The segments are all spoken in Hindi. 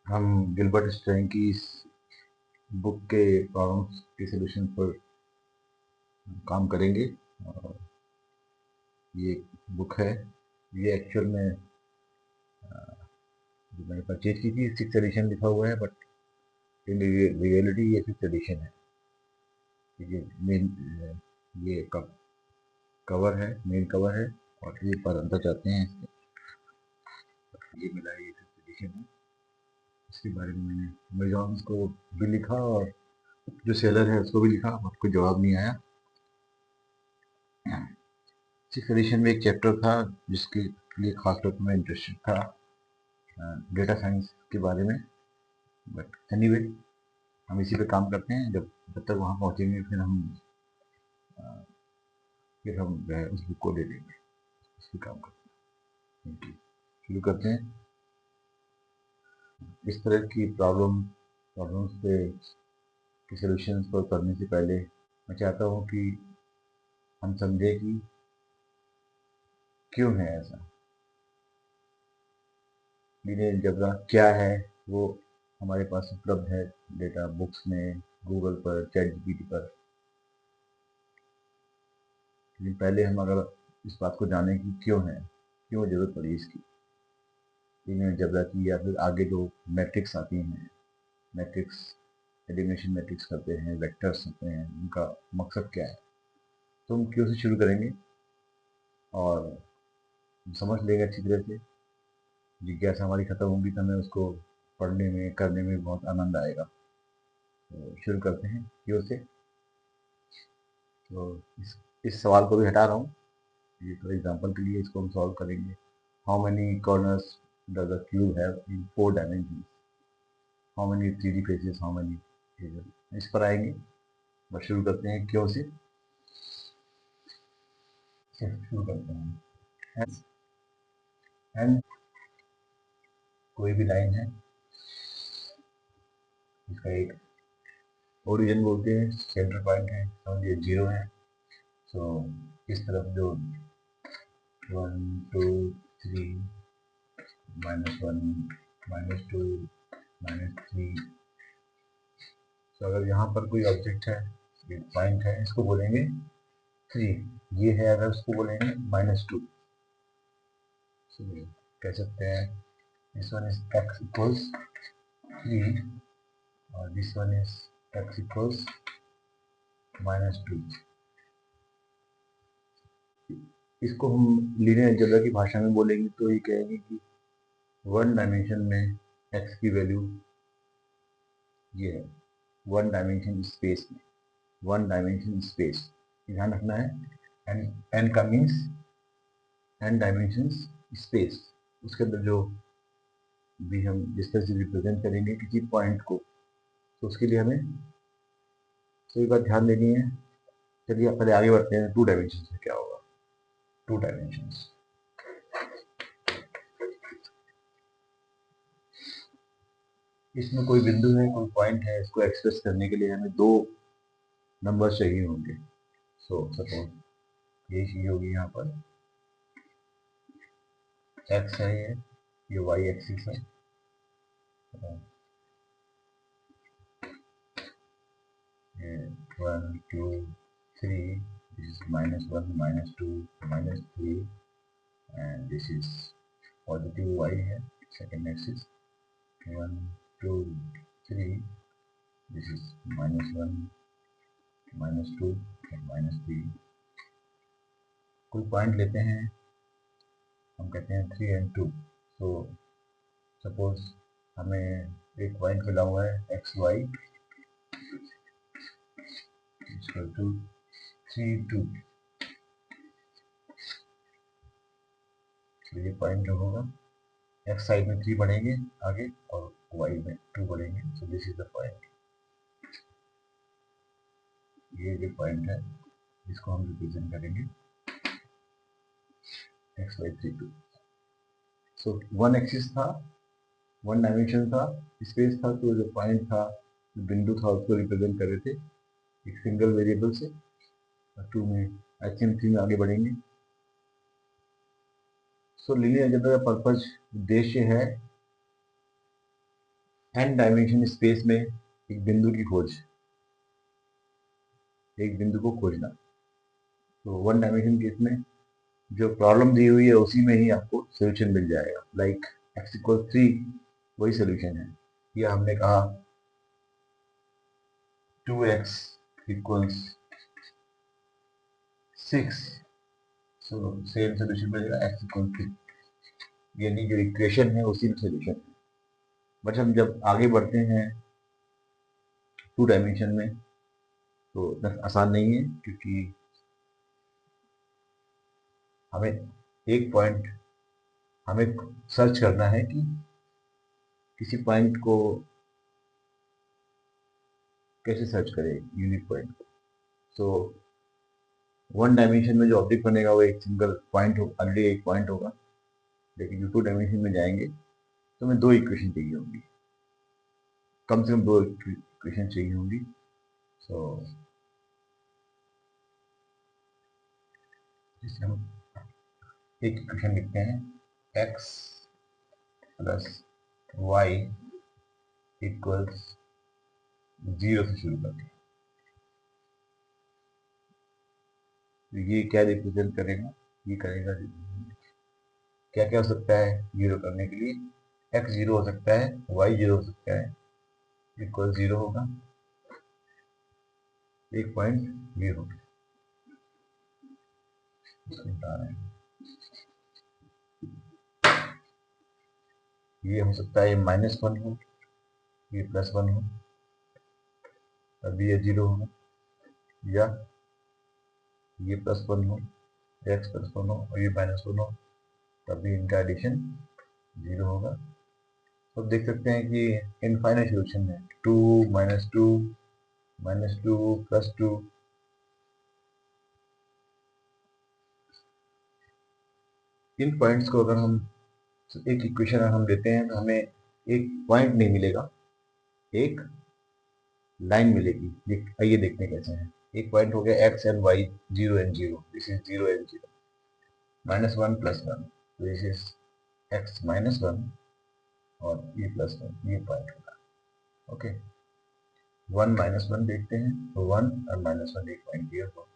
हम गिलबर्ट स्ट्रैंग की इस बुक के प्रॉब्लम्स के सलूशन पर काम करेंगे। और ये बुक है, ये एक्चुअल में जो मैंने परचेज की थी 6th एडिशन लिखा हुआ है, बट इन रियलिटी ये 5th एडिशन है। ये मेन ये कवर है, मेन कवर है, और ये अंदर जाते हैं इसके, ये मिला, ये 5th एडिशन है। इसके बारे में मैंने अमेजॉन को भी लिखा और जो सेलर है उसको भी लिखा, बट कोई जवाब नहीं आया। 6th एडिशन में एक चैप्टर था जिसके लिए खास तौर पर मैं इंटरेस्टेड था, डेटा साइंस के बारे में। बट एनीवे, हम इसी पे काम करते हैं। जब जब तक वहाँ पहुँचेंगे फिर हम जो है उस बुक को ले लेंगे, उस पर काम करते हैं। शुरू करते हैं। इस तरह की प्रॉब्लम्स पे के सॉल्यूशंस को करने से पहले मैं चाहता हूँ कि हम समझें कि क्यों है ऐसा। लीनियर अलजेब्रा क्या है, वो हमारे पास उपलब्ध है डेटा बुक्स में, गूगल पर, चैट जीपीटी पर। लेकिन पहले हम अगर इस बात को जानें कि क्यों है, क्यों जरूरत पड़ी इसकी, लीनियर अलजेब्रा की, या फिर आगे जो मैट्रिक्स आती हैं, मैट्रिक्स एलिमिनेशन मैट्रिक्स करते हैं, वेक्टर्स होते हैं, उनका मकसद क्या है। तो हम क्यों से शुरू करेंगे और समझ लेंगे अच्छी तरह से। जिज्ञासा हमारी खत्म होगी तो हमें उसको पढ़ने में, करने में बहुत आनंद आएगा। तो शुरू करते हैं क्यों से। तो इस सवाल को भी हटा रहा हूँ, ये तो एग्जांपल के लिए इसको हम सॉल्व करेंगे। How many corners does the cube have in 4 dimension, how many 3D faces, how many, इस पर आएंगे। बस शुरू करते हैं क्यों से। शुरू करते हैं। एंड कोई भी लाइन है, इसका एक ओरिजिन बोलते हैं, सेंटर पॉइंट है, समझ ये 0 है। तो इस तरफ जो 1 2 3 -1 -2 -3, तो अगर यहाँ पर कोई ऑब्जेक्ट है, ये पॉइंट है, इसको बोलेंगे 3। ये है, अगर उसको बोलेंगे -2। कह सकते हैं this one is x equals 3 और this one is x equals -2। इसको हम लीनियर अलजेब्रा की भाषा में बोलेंगे तो ये कहेंगे कि 1 डायमेंशन में x की वैल्यू ये है, 1 डायमेंशन स्पेस में, 1 डायमेंशन स्पेस, ध्यान रखना है। एन का मीन्स एन डायमेंशन स्पेस, उसके अंदर जो भी हम जिस तरह से रिप्रेजेंट करेंगे किसी पॉइंट को, तो उसके लिए हमें तो एक बात ध्यान देनी है। चलिए पहले आगे बढ़ते हैं, 2 डायमेंशन में क्या होगा। 2 डायमेंशन, इसमें कोई बिंदु है, कोई पॉइंट है, इसको एक्सप्रेस करने के लिए हमें 2 नंबर चाहिए होंगे। सो सपोज ये चीज होगी, यहाँ पर x है, ये y एक्सिस है, 1 2 3, this is -1 -2 -3, and this is positive y है, सेकेंड एक्सिस, 1 2 3, this is -1 -2 और -3। कोई पॉइंट लेते हैं, हम कहते हैं 3 and 2। तो सपोज हमें एक पॉइंट मिला हुआ है xy इक्वल टू 3 2। तो ये पॉइंट जो होगा, x साइड में 3 बढ़ेंगे आगे और y में 2 बढ़ेंगे, so this is the point. ये जो पॉइंट है इसको हम रिप्रेजेंट करेंगे x y 3 2। सो 1 एक्सिस था, 1 डायमेंशन था, स्पेस था, तो जो पॉइंट था, जो बिंदु था, उसको रिप्रेजेंट कर रहे थे एक सिंगल वेरिएबल से। 2 में HM 3 में आगे बढ़ेंगे। सो लीनियर अलजेब्रा का पर्पज, उद्देश्य है n डायमेंशन स्पेस में एक बिंदु की खोज, एक बिंदु को खोजना। तो वन डायमेंशन केस में जो प्रॉब्लम दी हुई है उसी में ही आपको सोल्यूशन मिल जाएगा। लाइक x इक्वल 3 वही सोल्यूशन है। या हमने कहा 2x equals 6, so same solution मिलेगा x इक्वल 2, यानी जो इक्वेशन है उसी में सोल्यूशन है। बट हम जब आगे बढ़ते हैं टू डायमेंशन में तो इतना आसान नहीं है, क्योंकि हमें एक पॉइंट हमें सर्च करना है कि किसी पॉइंट को कैसे सर्च करें, यूनिक पॉइंट को। सो वन डायमेंशन में जो ऑब्जेक्ट बनेगा वो एक सिंगल पॉइंट हो, ऑलरेडी एक पॉइंट होगा। लेकिन जो टू डायमेंशन में जाएंगे तो हमें दो इक्वेशन चाहिए होंगी, कम से कम दो इक्वेशन चाहिए होंगी। सो जिससे हम एक इक्वेशन लिखते हैं x प्लस वाई इक्वल्स 0 से शुरू करते हैं। तो ये क्या रिप्रेजेंट करेगा, ये करेगा क्या क्या हो सकता है जीरो करने के लिए, x 0 हो सकता है, y 0 हो सकता है, इक्वल 0 होगा, एक पॉइंट ये होगा, इसको बता रहे हैं। ये हो सकता है -1 हो, ये +1 हो, तब ये 0 होगा, या ये +1 हो, x +1 हो और ये -1 हो, तभी इनका एडिशन 0 होगा। तो देख सकते हैं कि इनफाइनाइट सोल्यूशन है, 2 -2 -2 +2। इन पॉइंट्स को अगर हम एक इक्वेशन हम लेते हैं तो हमें एक पॉइंट नहीं मिलेगा, एक लाइन मिलेगी। आइए देखते हैं कैसे है। एक पॉइंट हो गया x and y 0 and 0, this is 0 and 0, -1 +1, this is x -1 और ये +1, ये पॉइंट होगा। ओके, 1 -1 देखते हैं तो 1 और -1 एक पॉइंट ये हो,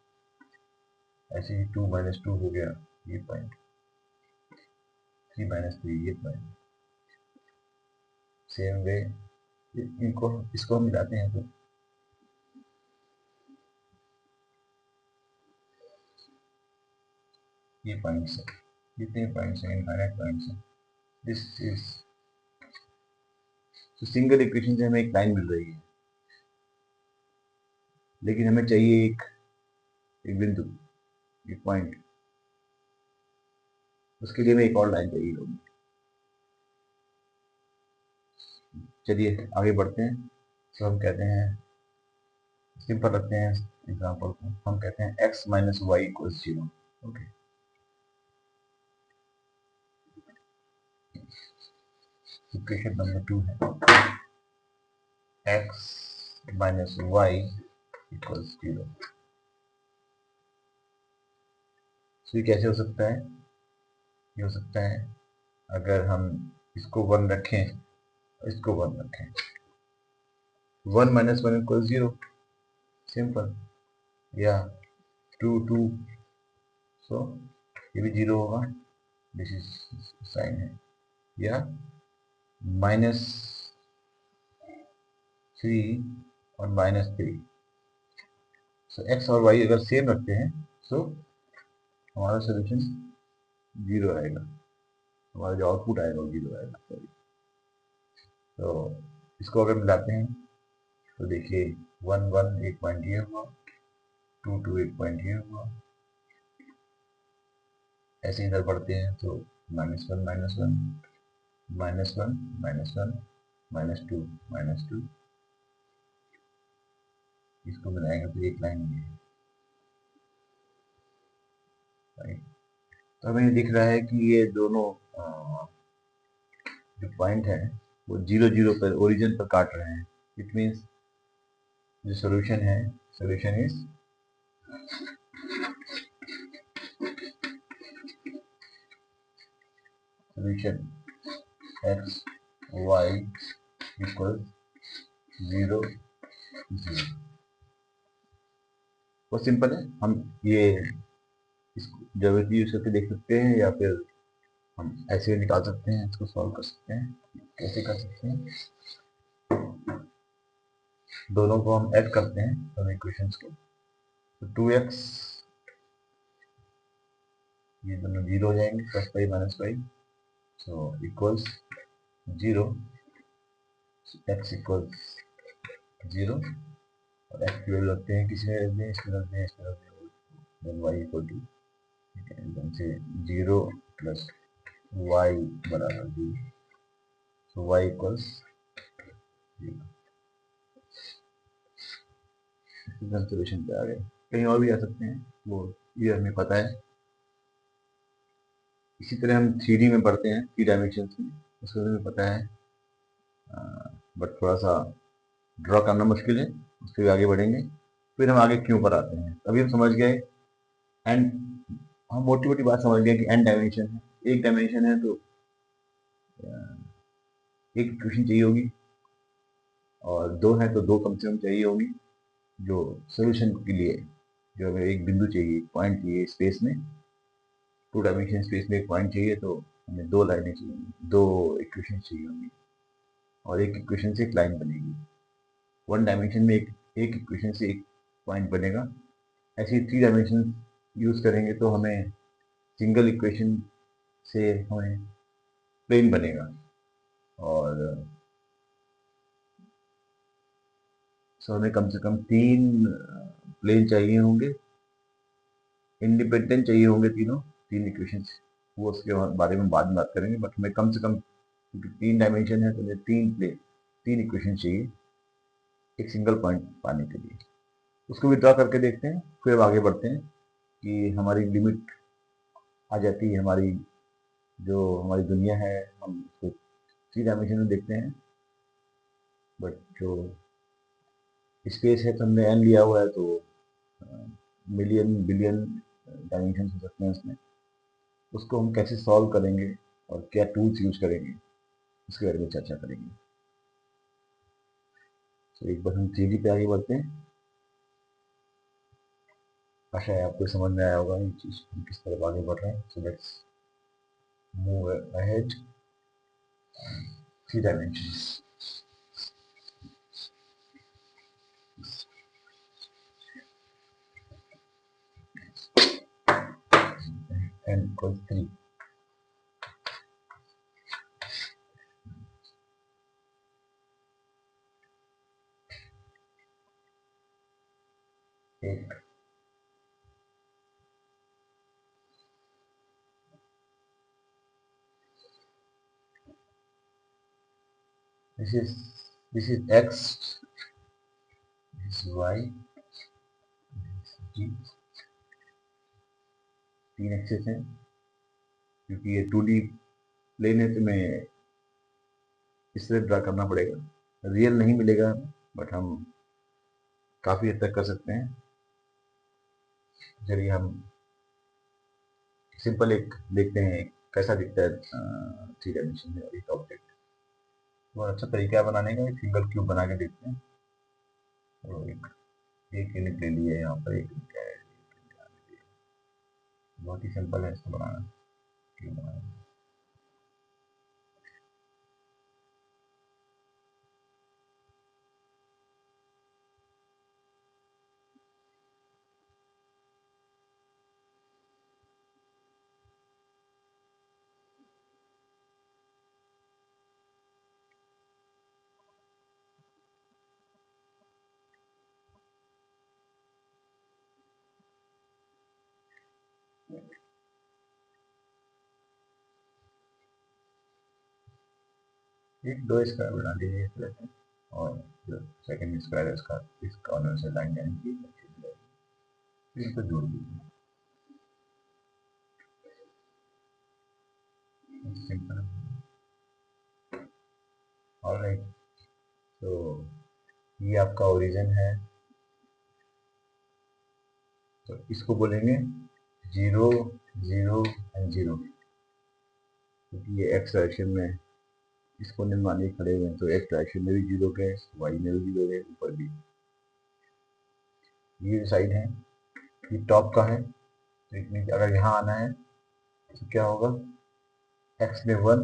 ऐसे ही 2 -2 हो गया, ये पॉइंट, 3 -3 ये पॉइंट। सेम वे इनको इसको हम मिलाते हैं तो ये पॉइंट्स है, जितने पॉइंट्स हैं इनफाइनाइट पॉइंट्स हैं। दिस इज तो सिंगल इक्वेशन से हमें एक लाइन मिल रही है, लेकिन हमें चाहिए एक बिंदु, एक पॉइंट, उसके लिए हमें एक और लाइन चाहिए होगी। चलिए आगे बढ़ते हैं। तो हम कहते हैं, सिंपल रखते हैं एग्जांपल को, हम कहते हैं x - y = 0। Okay, equation number 2 है x - y = 0। तो ये कैसे हो सकता है? ये हो सकता है अगर हम इसको 1 रखें, इसको 1 रखें, 1 - 1 = 0, सिंपल, या 2 2, सो ये भी 0 होगा, दिस इज साइन है, या -3 और -3। सो x और y अगर सेम रखते हैं तो हमारा सोल्यूशन 0 आएगा, हमारा जो आउटपुट आएगा वो 0 आएगा, सॉरी। तो इसको अगर मिलाते हैं तो देखिए 1 1 एक पॉइंट ये हुआ, 2 2 एक पॉइंट ये हुआ, ऐसे इधर बढ़ते हैं तो -1 -1 -1 -1 -2 -2, इसको मिलाएंगे तो एक लाइन ये है, राइट। तो हमें दिख रहा है कि ये दोनों जो पॉइंट है वो 0 0 पर ओरिजिन पर काट रहे हैं। इट मीन्स जो सोल्यूशन है, solution is solution x y equal 0 0। बहुत सिंपल है। हम ये इसको ज्योमेट्री यूज करके देख सकते हैं या फिर हम ऐसे निकाल सकते हैं, इसको सॉल्व कर सकते हैं। कैसे कर सकते हैं, दोनों को हम ऐड करते हैं दोनों इक्वेशंस को। तो 2x, ये दोनों 0 हो जाएंगे, plus y minus y, so equals 0, x equals 0 और x की वैल्यू रखते हैं, किसी में रखते हैं, इसमें रखते हैं, इसमें रखते हैं, देन y इक्वल टू एकदम से 0 प्लस y बराबर 0, सो y इक्वल्स 0। सोल्यूशन पे आ गए। कहीं और भी आ सकते हैं, वो ये हमें पता है। इसी तरह हम 3D में पढ़ते हैं, 3 डायमेंशन में, उसको हमें पता है, बट थोड़ा सा ड्रॉ करना मुश्किल है। उसके भी आगे बढ़ेंगे, फिर हम आगे क्यों पर आते हैं। अभी हम समझ गए एंड, हम मोटी मोटी बात समझ गए कि एन डायमेंशन है। एक डायमेंशन है तो एक इक्वेशन चाहिए होगी, और दो है तो दो कम से कम चाहिए होगी, जो सोल्यूशन के लिए, जो हमें एक बिंदु चाहिए, एक पॉइंट चाहिए स्पेस में, 2 डायमेंशन स्पेस में एक पॉइंट चाहिए, तो हमें 2 लाइनें चाहिए, 2 इक्वेशन चाहिए होंगी, और एक इक्वेशन से एक लाइन बनेगी। 1 डायमेंशन में एक इक्वेशन से एक पॉइंट बनेगा। ऐसे 3 डायमेंशन यूज करेंगे तो हमें सिंगल इक्वेशन से हमें प्लेन बनेगा, और सो हमें कम से कम 3 प्लेन चाहिए होंगे, इंडिपेंडेंट चाहिए होंगे तीनों, 3 इक्वेशंस। वो उसके बारे में बाद में बात करेंगे, बट हमें कम से कम, क्योंकि 3 डायमेंशन है तो हमें 3 इक्वेशन चाहिए एक सिंगल पॉइंट पाने के लिए। उसको विड्रॉ करके देखते हैं, फिर आगे बढ़ते हैं कि हमारी लिमिट आ जाती है, हमारी जो हमारी दुनिया है, हम उसको 3 डायमेंशन में देखते हैं, बट जो स्पेस है तो हमने एन लिया हुआ है, तो मिलियन बिलियन डायमेंशन हो सकते हैं उसमें। उसको हम कैसे सॉल्व करेंगे और क्या टूल्स यूज करेंगे, उसके बारे में चर्चा करेंगे। तो एक बार हम 3D पे आगे बढ़ते हैं। आशा है आपको समझ में आया होगा ये चीज, हम किस तरह आगे बढ़ रहे हैं। So let's move ahead. 3 dimensions, n equals 3। एक this is x, this is y, this is g। 3 access हैं, क्योंकि ये 2D प्लेन है तो मैं इस तरह ड्रा करना पड़ेगा। रियल नहीं मिलेगा, बट हम काफी हद तक कर सकते हैं। चलिए हम सिंपल एक देखते हैं कैसा दिखता है 3 डायमेंशन में एक ऑब्जेक्ट। बहुत अच्छा तरीका है बनाने का, एक सिंगल क्यूब बना के देखते हैं। तो एक यूनिट ले लिए यहाँ पर, एक यूनिट है, बहुत ही सिंपल है इसको बनाना, क्यूब बनाना। एक 2 स्क्वायर बना लीजिए इस तरह से, और जो सेकंड स्क्वायर है उसका इस कॉर्नर से लाइन जाएंगी, फिर इनको जोड़ दीजिए। सिंपल। ऑलराइट, तो ये आपका ओरिजिन है, तो इसको बोलेंगे 0 0 एंड 0, क्योंकि ये एक्स डायरेक्शन में इस कोने में मानिए खड़े हुए हैं तो एक्स डायरेक्शन में भी जीरो गए, वाई में भी जीरो गए, ऊपर भी। ये साइड है, ये टॉप का है, तो इट मीन अगर यहाँ आना है तो क्या होगा, एक्स में 1,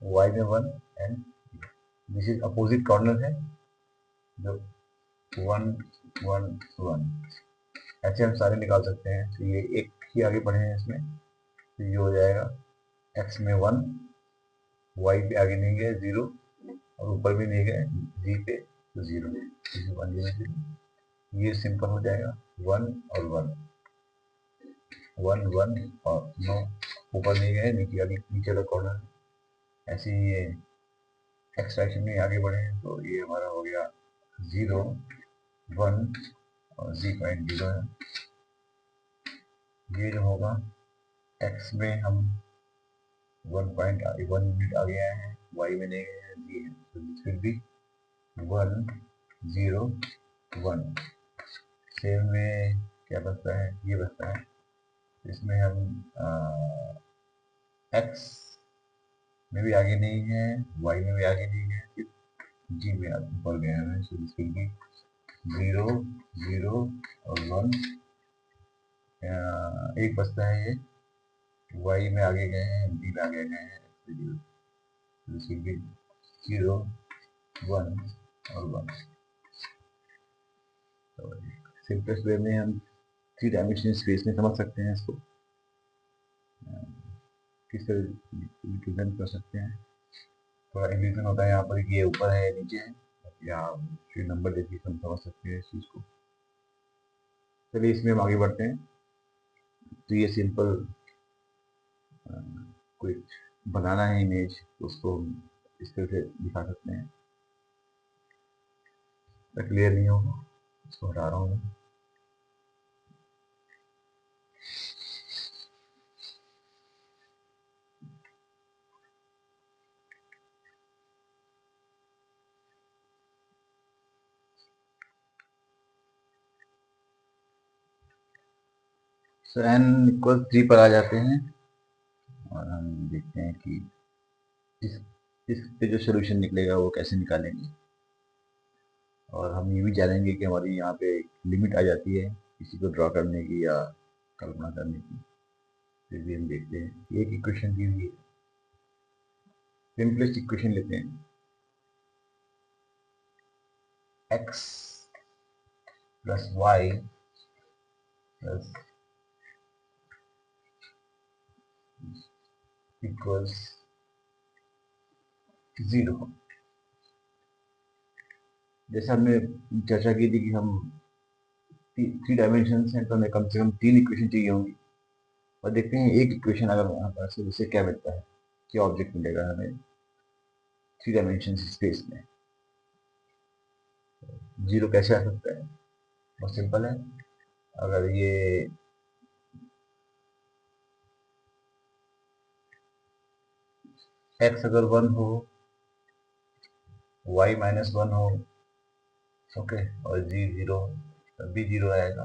वाई में 1 and this is opposite corner है जो 1 1 1। ऐसे हम सारे निकाल सकते हैं। तो ये एक ही आगे बढ़े हैं इसमें, तो ये हो जाएगा एक्स में 1, वाई पे आगे नहीं गए 0, और ऊपर भी नहीं गए जी पे तो 0, 1 ये सिंपल हो जाएगा 1 और 1 1 1 और 9, ऊपर नहीं गए नीचे का कॉर्नर। ऐसे ही ये एक्स डायरेक्शन में आगे बढ़े हैं तो ये हमारा हो गया 0 1 और जी पॉइंट 0 है। ये जो होगा एक्स में हम 1 यूनिट आगे आए हैं, वाई में नहीं गए हैं, जी है, तो दिस विल बी 1 0 1। सेम में क्या बचता है, ये बचता है, इसमें हम एक्स में भी आगे नहीं है, वाई में भी आगे नहीं है, सिर्फ जी में ऊपर गए हैं, सो दिस विल बी 0 0 और 1। एक बचता है ये, वाई में आगे गए हैं, बी में आगे गए हैं, दिस विल बी 0 1 और 1। तो सिंपलेस्ट वे में हम 3 डायमेंशनल स्पेस में समझ सकते हैं इसको, किस तरह रिप्रेजेंट कर सकते हैं। थोड़ा इल्यूजन होता है यहाँ पर कि ये ऊपर है या नीचे है, या फिर नंबर देखिए हम समझ सकते हैं इस चीज़ को। चलिए इसमें हम आगे बढ़ते हैं। तो ये सिंपल कोई बनाना है इमेज, तो उसको हम इस तरह से दिखा सकते हैं। क्लियर नहीं होगा, इसको हटा रहा हूँ मैं। सो n इक्वल 3 पर आ जाते हैं और हम देखते हैं कि इस पे जो सोल्यूशन निकलेगा वो कैसे निकालेंगे। और हम ये भी जानेंगे कि हमारी यहाँ पे लिमिट आ जाती है किसी को ड्रॉ करने की या कल्पना करने की। फिर भी हम देखते हैं, एक इक्वेशन दी हुई है, सिंपलेस्ट इक्वेशन लेते हैं, x plus y plus equals 0। जैसे हमने चर्चा की थी कि हम 3 डायमेंशन हैं तो हमें कम से कम 3 इक्वेशन चाहिए होंगी। और देखते हैं एक इक्वेशन अगर वहाँ पर से उससे क्या मिलता है, क्या ऑब्जेक्ट मिलेगा हमें 3 डायमेंशन स्पेस में। 0 कैसे आ सकता है, बहुत सिंपल है। अगर ये x अगर 1 हो, y -1 हो, ओके, और g 0 तब भी 0 आएगा,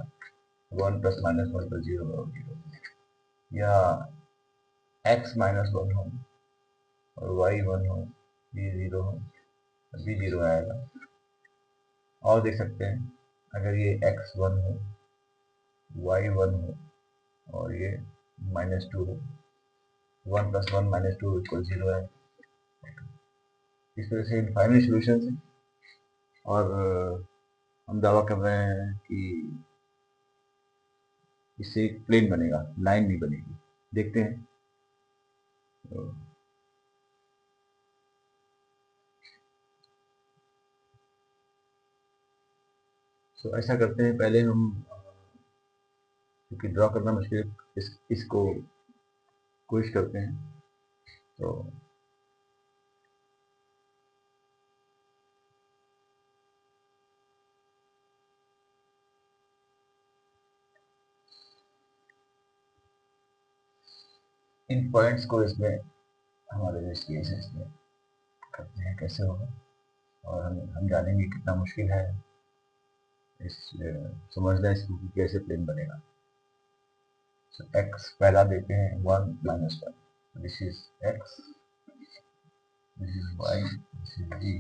1 + -1 तो 0 और 0। या x -1 हो और y 1 हो, ये 0 हो, तब भी 0 आएगा। और देख सकते हैं अगर ये x 1 हो, y 1 हो और ये -2 हो, 1 + 1 -2 = 0 है। इस तरह से इनफाइनाइट सॉल्यूशन है। और हम दावा कर रहे हैं कि इससे एक प्लेन बनेगा, लाइन नहीं बनेगी। देखते हैं। तो ऐसा करते हैं, पहले हम क्योंकि ड्रॉ करना मुश्किल है, इसको कोशिश करते हैं। तो इन पॉइंट्स को इसमें हमारे जो केस है इसमें करते हैं कैसे होगा, और हम जानेंगे कितना मुश्किल है इस समझना इसको कि कैसे प्लेन बनेगा। तो x पहला देते हैं 1 - 1, this is x this is y, this is z.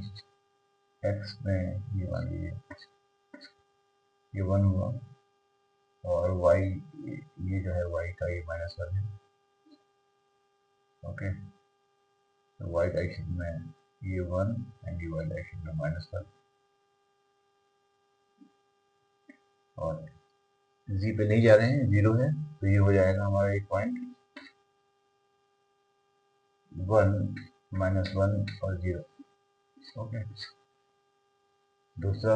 X में ये मान लीजिए ये 1 हुआ, और वाई ये जो है वाई का ये -1 है। ओके, तो वाई डायरेक्शन में ये 1 एंड ये वाई डायरेक्शन में -1, और जी पे नहीं जा रहे हैं, 0 है, तो ये हो जाएगा हमारा एक पॉइंट 1 -1 और 0। ओके, दूसरा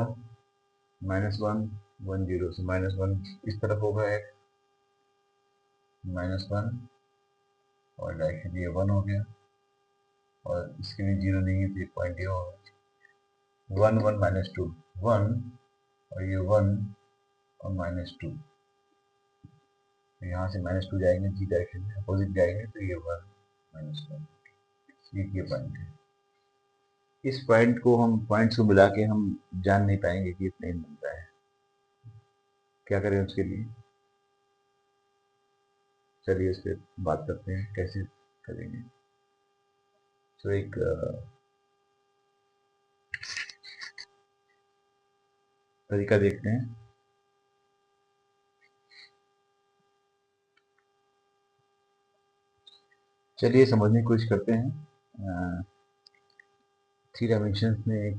-1 1 0 से -1 इस तरफ होगा एक -1, और डायरेक्शन ये 1 हो गया, और इसके लिए 0 नहीं है तो एक पॉइंट ये होगा 1 1 -2 1, और ये 1 और -2, तो यहाँ से -2 जाएंगे जी डायरेक्शन में, अपोजिट जाएंगे तो ये 1 -1, ये पॉइंट है। इस पॉइंट को हम पॉइंट्स को मिला के हम जान नहीं पाएंगे कि ये प्लेन बनता है। क्या करें उसके लिए? चलिए उस पर बात करते हैं कैसे करेंगे। तो एक तरीका देखते हैं। चलिए समझने की कोशिश करते हैं 3 डायमेंशन में एक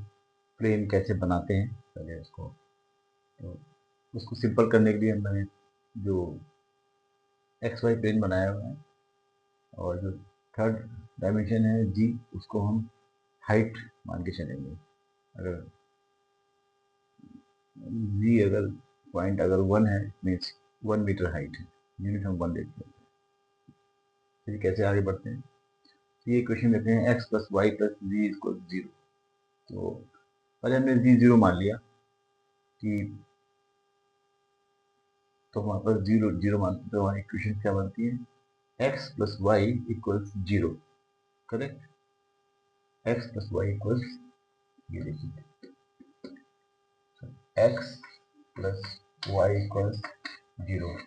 प्लेन कैसे बनाते हैं। चलिए तो उसको सिंपल करने के लिए हमने जो एक्स वाई प्लेन बनाया हुआ है, और जो थर्ड डायमेंशन है जी, उसको हम हाइट मान के चलेंगे। अगर जी अगर पॉइंट अगर 1 है मीन्स 1 मीटर हाइट है, यूनिट हम 1 लेते हैं। फिर कैसे आगे बढ़ते हैं, तो ये इक्वेशन लेते हैं x प्लस वाई प्लस जी इक्वल 0। तो पहले हमने जी 0 मान लिया कि, तो हमारे पास 0 0 मानते तो हमारी इक्वेशन क्या बनती है, x plus y equals 0। Correct, x plus y equals, ये देखिए x प्लस वाई इक्वल्स 0।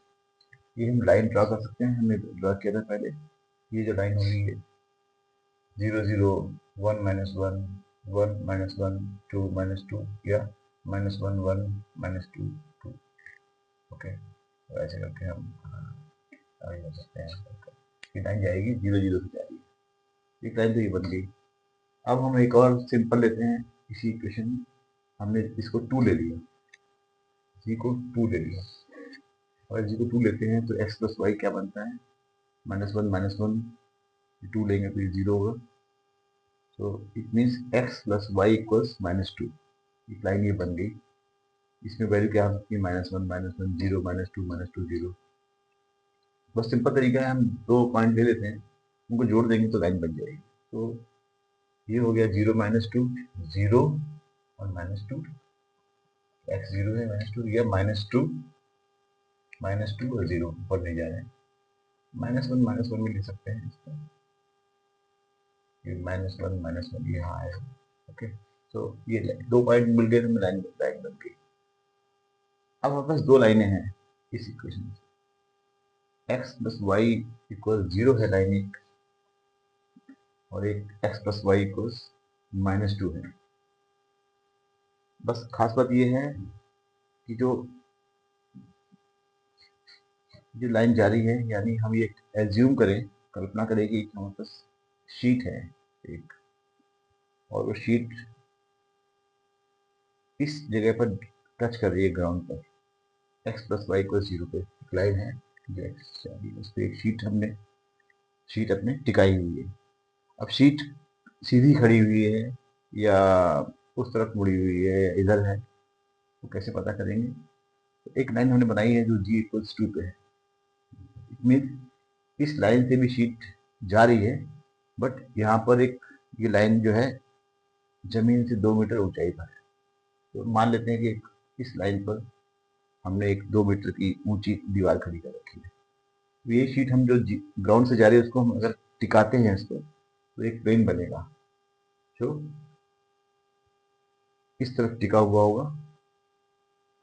ये हम लाइन ड्रा कर सकते हैं, हमने ड्रा किया था पहले। ये जो लाइन होगी ये 0 0 1 -1 1 -1 2 -2 या -1 1 -2 2। ओके, तो ऐसे करके हम आगे बढ़ सकते हैं। ये लाइन जाएगी 0 0 से जाएगी, एक लाइन तो ये बन गई। अब हम एक और सिंपल लेते हैं इसी इक्वेशन में। हमने इसको 2 ले लिया, जी को 2 ले लिया, और जी को 2 लेते हैं तो x प्लस वाई क्या बनता है, -1 -1, 2 लेंगे तो ये 0 होगा। तो it means x plus y equals -2। एक लाइन ये बन गई। इसमें वैल्यू क्या आ सकती है, -1 -1 0 -2 -2 0। बस सिंपल तरीका है, हम 2 पॉइंट ले लेते हैं, उनको जोड़ देंगे तो लाइन बन जाएगी। तो ये हो गया 0 -2 0 और -2, x 0 है -2, या -2 और 0 ऊपर नहीं जा रहे हैं, -1 में ले सकते हैं इसको, ये -1 यहाँ आया। ओके, तो ये 2 पॉइंट मिल गए तो लाइन बन गई। अब हमारे पास 2 लाइनें हैं इस इक्वेशन में, x प्लस वाई इक्वल 0 है लाइन एक, और एक x प्लस वाई इक्वल -2 है। बस खास बात ये है कि जो जो लाइन जा रही है, यानी हम ये एज्यूम करें, कल्पना करें कि हमारे पास शीट है एक, और वो शीट इस जगह पर टच कर रही है ग्राउंड पर, x प्लस वाई इक्वल 0 पे एक लाइन है जो एक्स जा रही है, उस पर एक शीट अपने टिकाई हुई है। अब शीट सीधी खड़ी हुई है या उस तरफ मुड़ी हुई है या इधर है, तो कैसे पता करेंगे? तो एक लाइन हमने बनाई है जो g इक्वल्स 2 पे है। इट मीन इस लाइन से भी शीट जा रही है, बट यहाँ पर एक ये लाइन जो है जमीन से 2 मीटर ऊंचाई पर है। तो मान लेते हैं कि इस लाइन पर हमने एक 2 मीटर की ऊंची दीवार खड़ी कर रखी है। तो ये शीट हम जो ग्राउंड से जा रही है उसको हम अगर टिकाते हैं इसको, तो एक प्लेन बनेगा जो इस तरफ टिका हुआ होगा।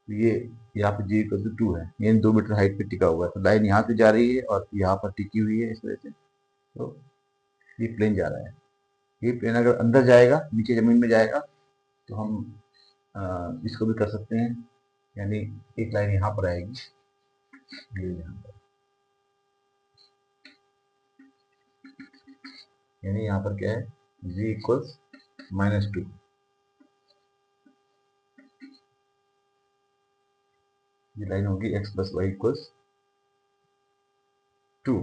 तो ये यहाँ पे जी इक्वल टू 2 है, ये 2 मीटर हाइट पे टिका हुआ है, तो लाइन यहाँ से जा रही है और यहाँ पर टिकी हुई है इस तरह से, तो ये प्लेन जा रहा है। ये प्लेन अगर अंदर जाएगा, नीचे जमीन में जाएगा, तो हम इसको भी कर सकते हैं, यानी एक लाइन यहाँ पर आएगी, ये यहाँ पर, यानी यहाँ पर क्या है, z इक्वल्स -2, ये लाइन होगी x plus y equals 2।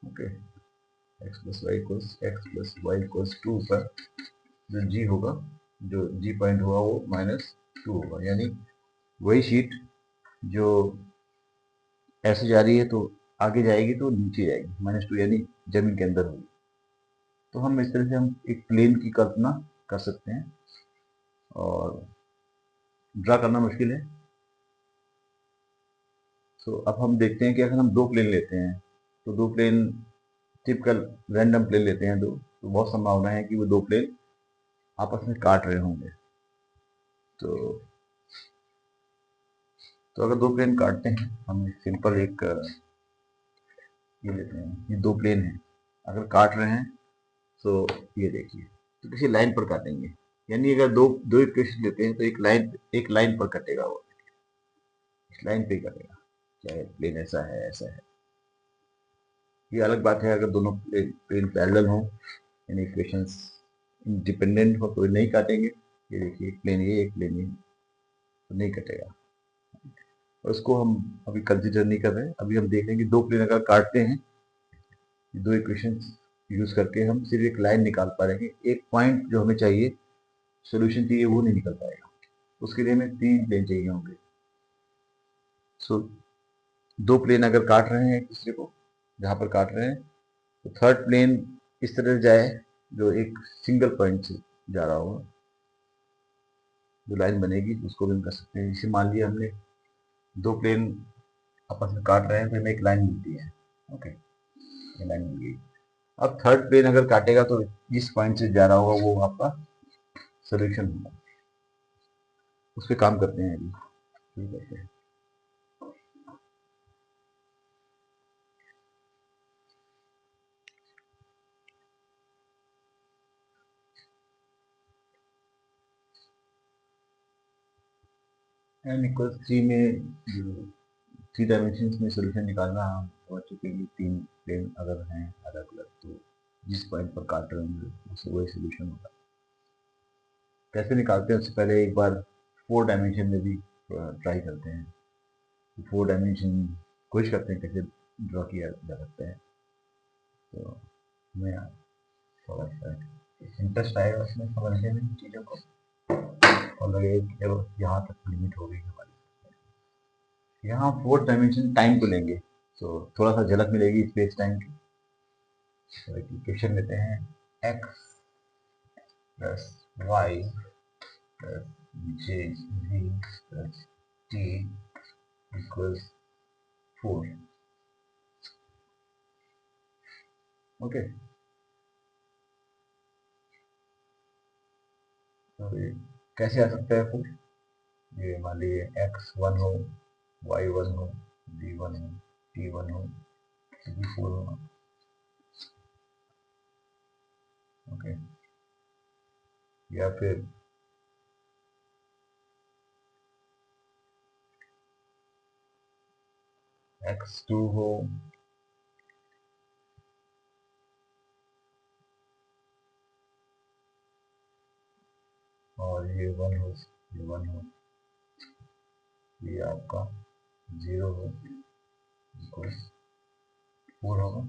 Okay, x plus y equals 2 पर जो g होगा, जो g पॉइंट हुआ वो -2 होगा, यानी वही शीट जो ऐसे जा रही है तो आगे जाएगी तो नीचे जाएगी, -2 यानी जमीन के अंदर होगी। तो हम इस तरह से हम एक प्लेन की कल्पना कर सकते हैं, और ड्रा करना मुश्किल है। तो अब हम देखते हैं कि अगर हम दो प्लेन लेते हैं, तो दो प्लेन टिपिकल रैंडम प्लेन लेते हैं दो, तो बहुत संभावना है कि वो दो प्लेन आपस में काट रहे होंगे। तो अगर दो प्लेन काटते हैं, हम सिंपल एक ये लेते हैं, ये दो प्लेन हैं, अगर काट रहे हैं तो ये देखिए, तो किसी लाइन पर काटेंगे, यानी अगर दो दो इक्वेशन लेते हैं तो एक लाइन पर कटेगा, वो इस लाइन पे ही कटेगा, चाहे प्लेन ऐसा है ऐसा है। ये अलग बात है अगर दोनों प्लेन पैरेलल हों, यानी इक्वेशंस इंडिपेंडेंट हो तो नहीं काटेंगे। ये देखिए, एक प्लेन ये एक प्लेन ये, तो नहीं कटेगा, और उसको हम अभी कंसिडर नहीं कर रहे हैं। अभी हम देख लेंगे दो प्लेन अगर काटते हैं, दो इक्वेशन यूज करके हम सिर्फ एक लाइन निकाल पाएंगे, एक पॉइंट जो हमें चाहिए, सोल्यूशन चाहिए, वो नहीं निकल पाएगा। उसके लिए हमें तीन प्लेन चाहिए होंगे। सो दो प्लेन अगर काट रहे हैं एक दूसरे को, जहाँ पर काट रहे हैं, तो थर्ड प्लेन इस तरह जाए जो एक सिंगल पॉइंट से जा रहा होगा, जो लाइन बनेगी उसको भी हम कर सकते हैं। जैसे मान लिया हमने दो प्लेन आपस में काट रहे हैं, तो हमें एक लाइन मिलती है। ओके, ये लाइन मिल गई। अब थर्ड प्लेन अगर काटेगा तो जिस पॉइंट से जा रहा होगा वो आपका सोल्यूशन होगा। उस पर काम करते हैं, अभी शुरू करते हैं। n इक्वल 3 में जो 3 डायमेंशन में सोल्यूशन निकालना हम समझ चुके हैं कि तीन प्लेन अगर हैं अलग अलग, तो जिस पॉइंट पर काट रहे होंगे उससे वही सोल्यूशन होगा। कैसे निकालते हैं, उससे पहले एक बार 4 डायमेंशन में भी ट्राई करते हैं। 4 डायमेंशन कोशिश करते हैं कैसे ड्रॉ किया जा सकता है, तो हमें थोड़ा सा इंटरेस्ट आएगा उसमें समझने में चीज़ों को, और लगेगा कि चलो यहाँ तक लिमिट हो गई हमारी। यहाँ 4 डायमेंशन टाइम को लेंगे, तो थोड़ा सा झलक मिलेगी स्पेस टाइम की। तो एक इक्वेशन लेते हैं, x plus y plus j v plus t equals 4। Okay, तो ये कैसे आ सकता है फिर, ये मान लीजिए x1 हो, y1 हो, z1 हो, t1 हो, z4 हो। ओके, या फिर x2 हो, और ये 1 हो, ये 1 हो, ये आपका 0 हो, इक्वल 4 होगा।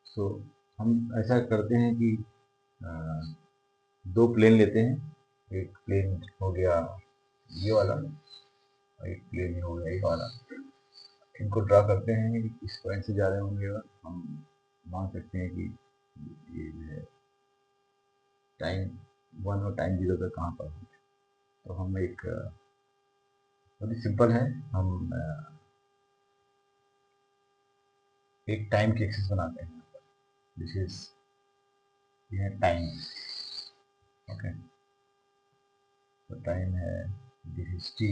तो हम ऐसा करते हैं कि अ, दो प्लेन लेते हैं, एक प्लेन हो गया ये वाला, और एक प्लेन हो गया ये वाला। इनको ड्रा करते हैं कि इस पॉइंट से जा रहे होंगे, और हम मान सकते हैं कि ये जो है टाइम 1 और टाइम 0 पे कहाँ पर होंगे। तो हम एक बहुत ही सिंपल है, हम एक टाइम की एक्सिस बनाते हैं। दिस इज ये टाइम। ओके, तो टाइम है, दिस इज टी,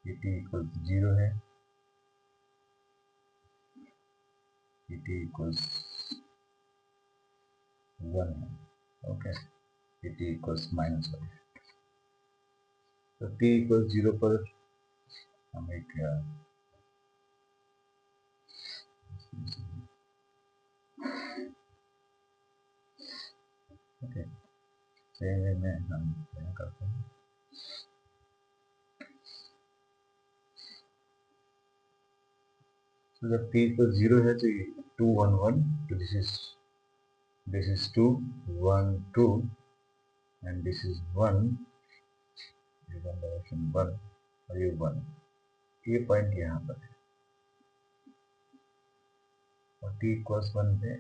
ये टी इक्वल 0 है, टी इक्वल्स 1 है, ओके, टी इक्वल्स -1। तो टी इक्वल्स 0 पर हम एक ओके सेम वे में हम क्या करते हैं, तो जब t इक्वल 0 है तो ये 2 1 1, तो this is 2 1 2 and this is 1, ये वन डायरेक्शन 1 और ये 1, ये पॉइंट यहाँ पर है और t इक्वल्स 1 पे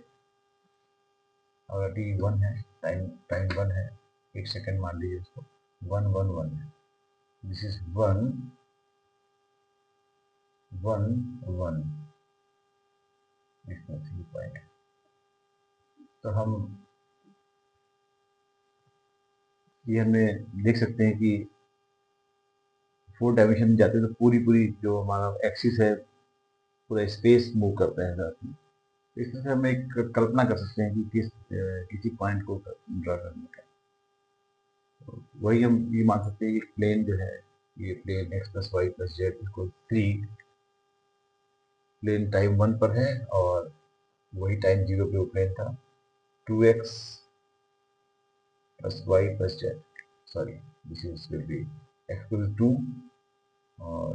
अगर t 1 है, टाइम 1 है, 1 सेकेंड मान लीजिए इसको, 1 1 1 है, दिस इज 1 1 1, इसमें 3 पॉइंट है। तो हम ये हमें देख सकते हैं कि 4 डायमेंशन में जाते हैं तो पूरी जो हमारा एक्सिस है पूरा स्पेस मूव करता है साथ में। तो इसमें से हम एक कल्पना कर सकते हैं कि किसी पॉइंट को ड्रा करने का। तो वही हम ये मान सकते हैं कि प्लेन जो है, ये plane x + y + z = 3 plane time 1 पर है और वही टाइम 0 पे वो प्लेन था 2x + y + z, sorry this is will be x will be 2 और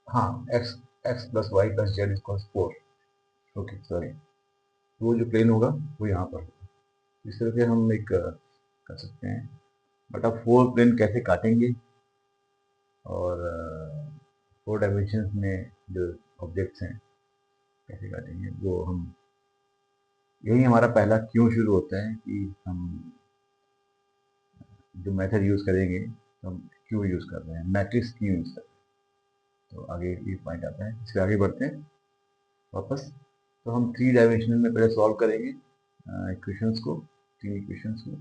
हाँ x + y + z = 4, okay sorry, वो जो प्लेन होगा वो यहाँ पर होगा। इस तरह से हम एक कर सकते हैं, बट अब 4 प्लेन कैसे काटेंगे और 4 डायमेंशन में जो ऑब्जेक्ट्स हैं कैसे काटेंगे, वो हम, यही हमारा पहला क्यों शुरू होता है कि हम जो मेथड यूज करेंगे तो हम क्यों यूज कर रहे हैं, मैट्रिक्स क्यों यूज कर रहे हैं। तो आगे ये पॉइंट आता है, इससे आगे बढ़ते हैं वापस। तो हम 3 डायमेंशनल में पहले सॉल्व करेंगे इक्वेशंस को, 3 इक्वेशंस को,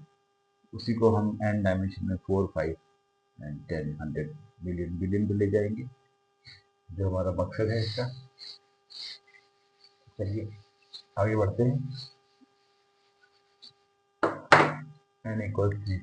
उसी को हम n डायमेंशन में 4 5 एंड 10 100 मिलियन बिलियन पे ले जाएंगे, जो हमारा मकसद है इसका। चलिए आगे बढ़ते हैं। n = 3,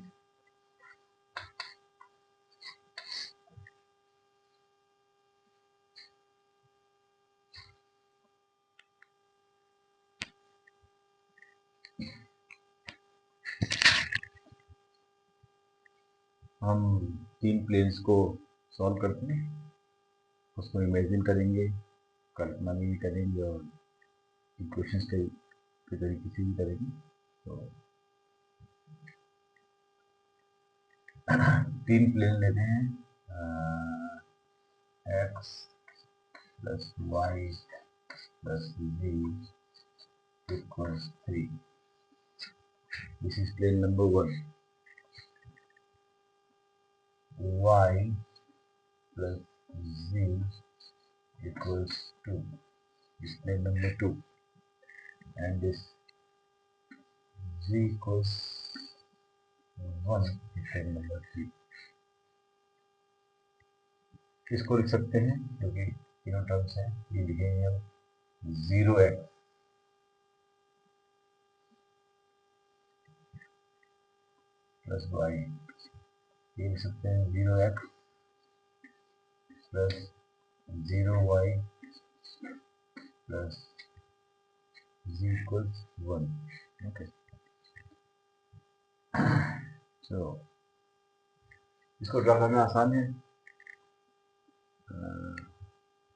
हम 3 प्लेन्स को सॉल्व करते हैं, उसको इमेजिन करेंगे, कल्पना भी करेंगे और इक्वेशंस के तरीके से भी करेंगे। तो 3 प्लेन लेते हैं, x + y + z = 3, this is plane number 1, y + z = 2, this is plane number 2, and this z equals 1 is plane number 3। इसको लिख सकते हैं क्योंकि तीनों टर्म्स हैं, ये लिखेंगे हम 0x + y, ये लिख सकते हैं 0x + 0y + z = 1, ओके। तो इसको ड्रा करना आसान है,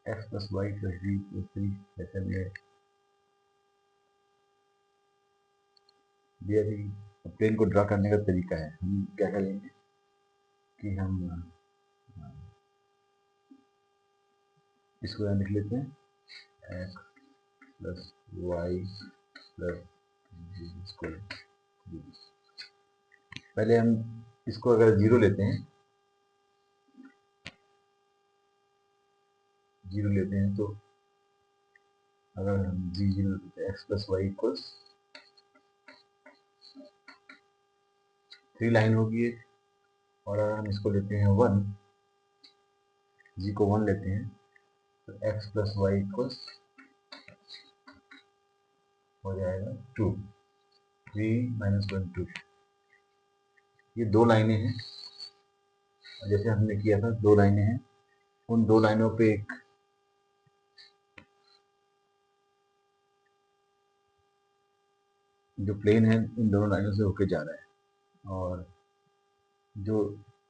x + y + z = 3 जैसे हमने दिया थी। प्लेन को ड्रा करने का तरीका है, हम क्या करेंगे कि हम इसको यहाँ लिख लेते हैं, x + y + z = 3। पहले हम इसको अगर 0 लेते हैं, 0 लेते हैं तो अगर हम x + y = 3 लाइन होगी एक, और अगर हम इसको लेते हैं 1, g को 1 लेते हैं तो x + y = हो जाएगा 2, 3 - 1 2। ये दो लाइनें हैं, जैसे हमने किया था, दो लाइनें हैं। उन दो लाइनों पे एक जो प्लेन है इन दोनों लाइनों से होके जा रहा है, और जो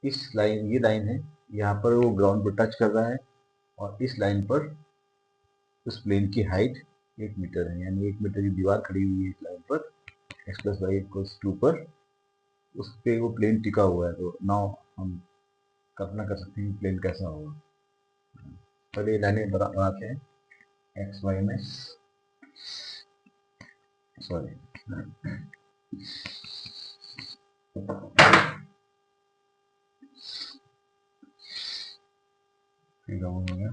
इस लाइन, ये लाइन है, यहाँ पर वो ग्राउंड पर टच कर रहा है, और इस लाइन पर उस प्लेन की हाइट 1 मीटर है, यानी 1 मीटर की दीवार खड़ी हुई है इस लाइन पर x + y = 2 पर, उस पे वो प्लेन टिका हुआ है। तो नाउ हम कल्पना कर सकते हैं प्लेन कैसा होगा। पहले लाइनें बनाते हैं एक्स वाई में, सॉरी हो गया,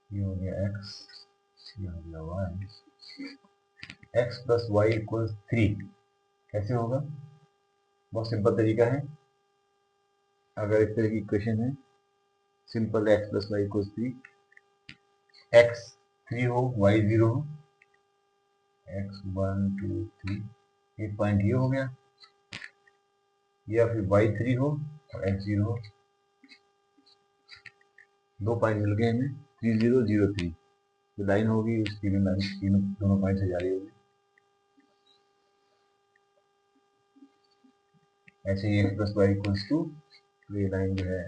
ये हो गया x, ये हो गया y। x + y = 3 कैसे होगा? बहुत सिंपल तरीका है। अगर इस तरह की इक्वेशन है, सिंपल x + y = 3, x 3 हो, y 0 हो, x 1 2 3, एक पॉइंट ये हो गया, या फिर y 3 हो और x 0 हो, दो पॉइंट मिल गए हमें, 3 0 0 3। जो लाइन होगी उसकी भी लाइन तीनों दोनों पॉइंट से जारी होगी। ऐसे ही x + y = 2, तो ये लाइन जो है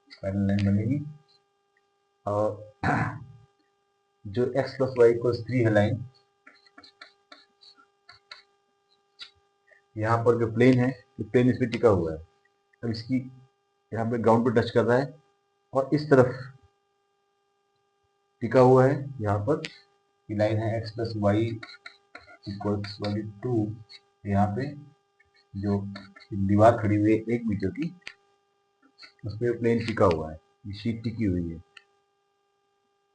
पहले लाइन बनेगी, और जो x + y = 3 है लाइन, यहाँ पर जो प्लेन है, तो प्लेन इस पे टिका हुआ है। अब इसकी यहाँ पे ग्राउंड पे टच कर रहा है, और इस तरफ टिका हुआ है, यहाँ पर ये लाइन है x + y = 2। यहाँ पे जो दीवार खड़ी हुई है 1 मीटर की, उस पर प्लेन टिका हुआ है, ये शीट टिकी हुई है,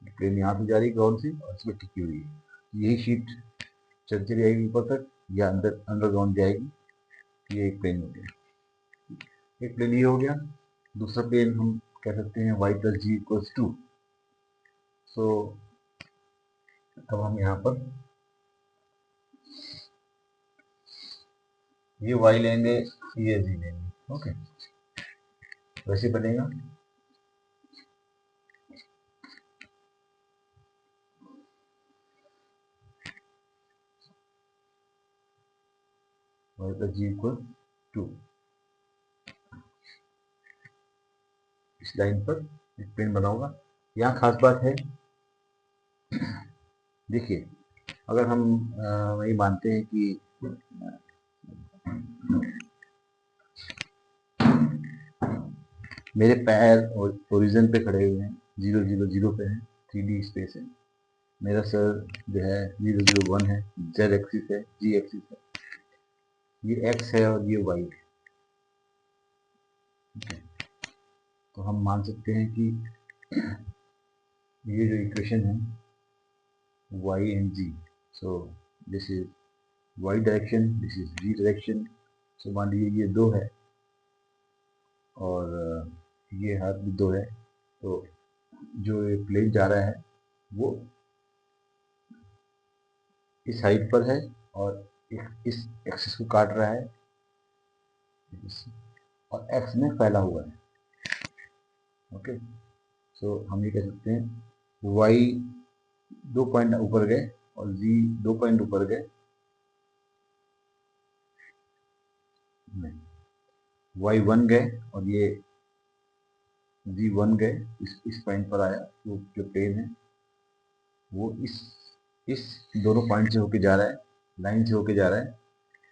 प्लेन यहाँ से जा रही है ग्राउंड से, और इसमें टिकी हुई है। यही शीट चलती रहेगी ऊपर तक, या अंडरग्राउंड जाएगी। ये एक प्लेन हो गया, एक प्लेन ये हो गया। दूसरा प्लेन हम कह सकते हैं y + g = 2। सो अब हम यहाँ पर ये y लेंगे, ये g लेंगे, ओके, वैसे बनेगा। y + g = 2। इस लाइन पर एक प्लेन बनाऊंगा। यहाँ खास बात है, देखिए, अगर हम वही मानते हैं कि मेरे पैर ओरिजिन पे खड़े हुए हैं, 0 0 0 पे हैं, 3D स्पेस है, मेरा सर जो है 0 0 1 है, z एक्सिस है, g एक्सिस है, ये x है और ये y है। तो हम मान सकते हैं कि ये जो इक्वेशन है y and g, so this is y direction, this is g direction. So मान लीजिए ये 2 है और ये हाथ भी 2 है, तो जो ये प्लेन जा रहा है वो इस हाइट पर है, और इस एक्सिस को काट रहा है, और एक्स में फैला हुआ है, ओके। सो हम ये कह सकते हैं y 2 पॉइंट ऊपर गए और z 2 पॉइंट ऊपर गए, y 1 गए और ये z 1 गए, इस पॉइंट पर आया। वो जो प्लेन है वो इस दोनों पॉइंट से होके जा रहा है, लाइन से होके जा रहा है,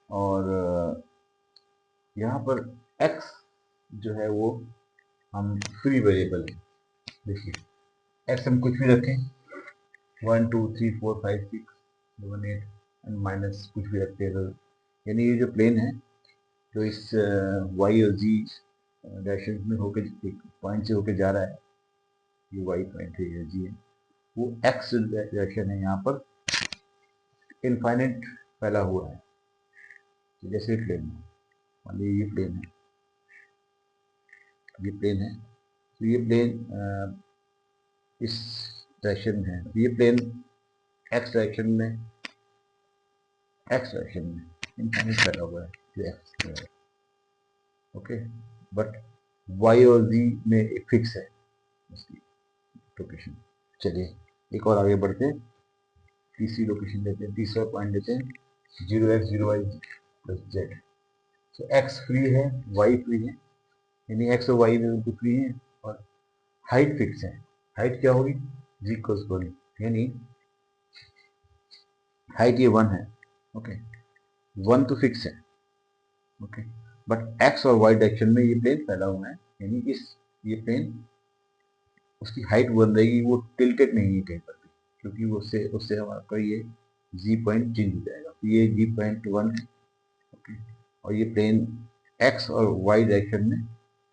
और यहाँ पर x जो है वो हम फ्री वेरिएबल है। देखिए x हम कुछ भी रखें, 1 2 3 4 5 6 7 8 एंड माइनस कुछ भी रखते हैं, यानी ये जो प्लेन है जो इस y और z डायरेक्शन में होके पॉइंट से होके जा रहा है, ये y पॉइंट है, ये g है, वो x डायरेक्शन है। यहाँ पर इनफाइनाइट फैला हुआ है। तो जैसे प्लेन है, मान लीजिए ये प्लेन है, ये प्लेन है, तो ये प्लेन इस डायरेक्शन में है, तो ये प्लेन एक्स डायरेक्शन में इनफाइनाइट फैला हुआ है, जो एक्स है, ओके। बट वाई और जी में एक फिक्स है उसकी लोकेशन। चलिए एक और आगे बढ़ते हैं, तीसरी लोकेशन लेते हैं, तीसरा पॉइंट लेते हैं, 0x 0y प्लस जेड। तो एक्स फ्री है, वाई फ्री है, यानी एक्स और वाई में उनको फ्री है, और हाइट फिक्स है। हाइट क्या होगी, जी इक्वल्स 1, यानी हाइट ये 1 है, ओके। 1 तो फिक्स है, ओके। बट एक्स और वाई डायरेक्शन में ये प्लेन फैला हुआ है, यानी इस ये प्लेन उसकी हाइट 1 रहेगी, वो टिल्टेड नहीं है कहीं पर भी, क्योंकि उससे उससे हमारा ये जी पॉइंट चेंज हो जाएगा। तो ये जी पॉइंट 1 है, ओके। और ये प्लेन एक्स और वाई डायरेक्शन में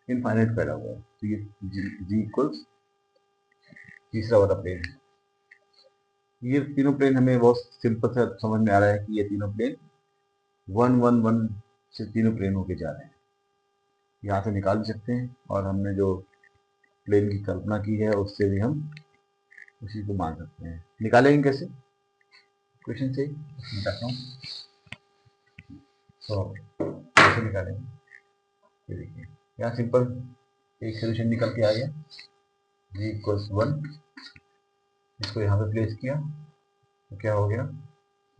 इनफाइनाइट फैला हुआ है, तो ये जी इक्वल्स तीसरा वाला प्लेन है। ये तीनों प्लेन हमें बहुत सिंपल सा समझ में आ रहा है कि ये तीनों प्लेन 1 1 1 से तीनों प्लेन होके जा रहे हैं। यहाँ से निकाल भी सकते हैं, और हमने जो प्लेन की कल्पना की है उससे भी हम उसी को मान सकते हैं। निकालेंगे कैसे, क्वेश्चन से बताता हूँ। तो कैसे निकालेंगे, ये देखिए यहाँ सिंपल एक सोल्यूशन निकल के आ गया, जी इक्वल्स 1, इसको यहाँ पे प्लेस किया तो क्या हो गया,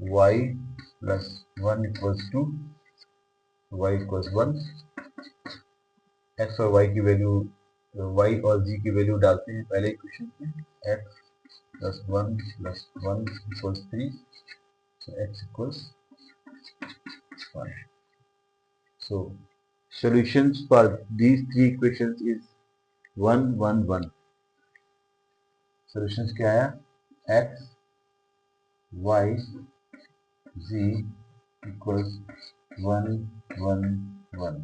y plus 1 equals 2, y equals 1। x और y की वैल्यू, y और g की वैल्यू डालते हैं पहले इक्वेशन में, x plus 1 plus 1 equals 3, so x equals 1. So solutions for these three equations is 1 1 1. Solutions क्या आया, x y z equals 1 1 1.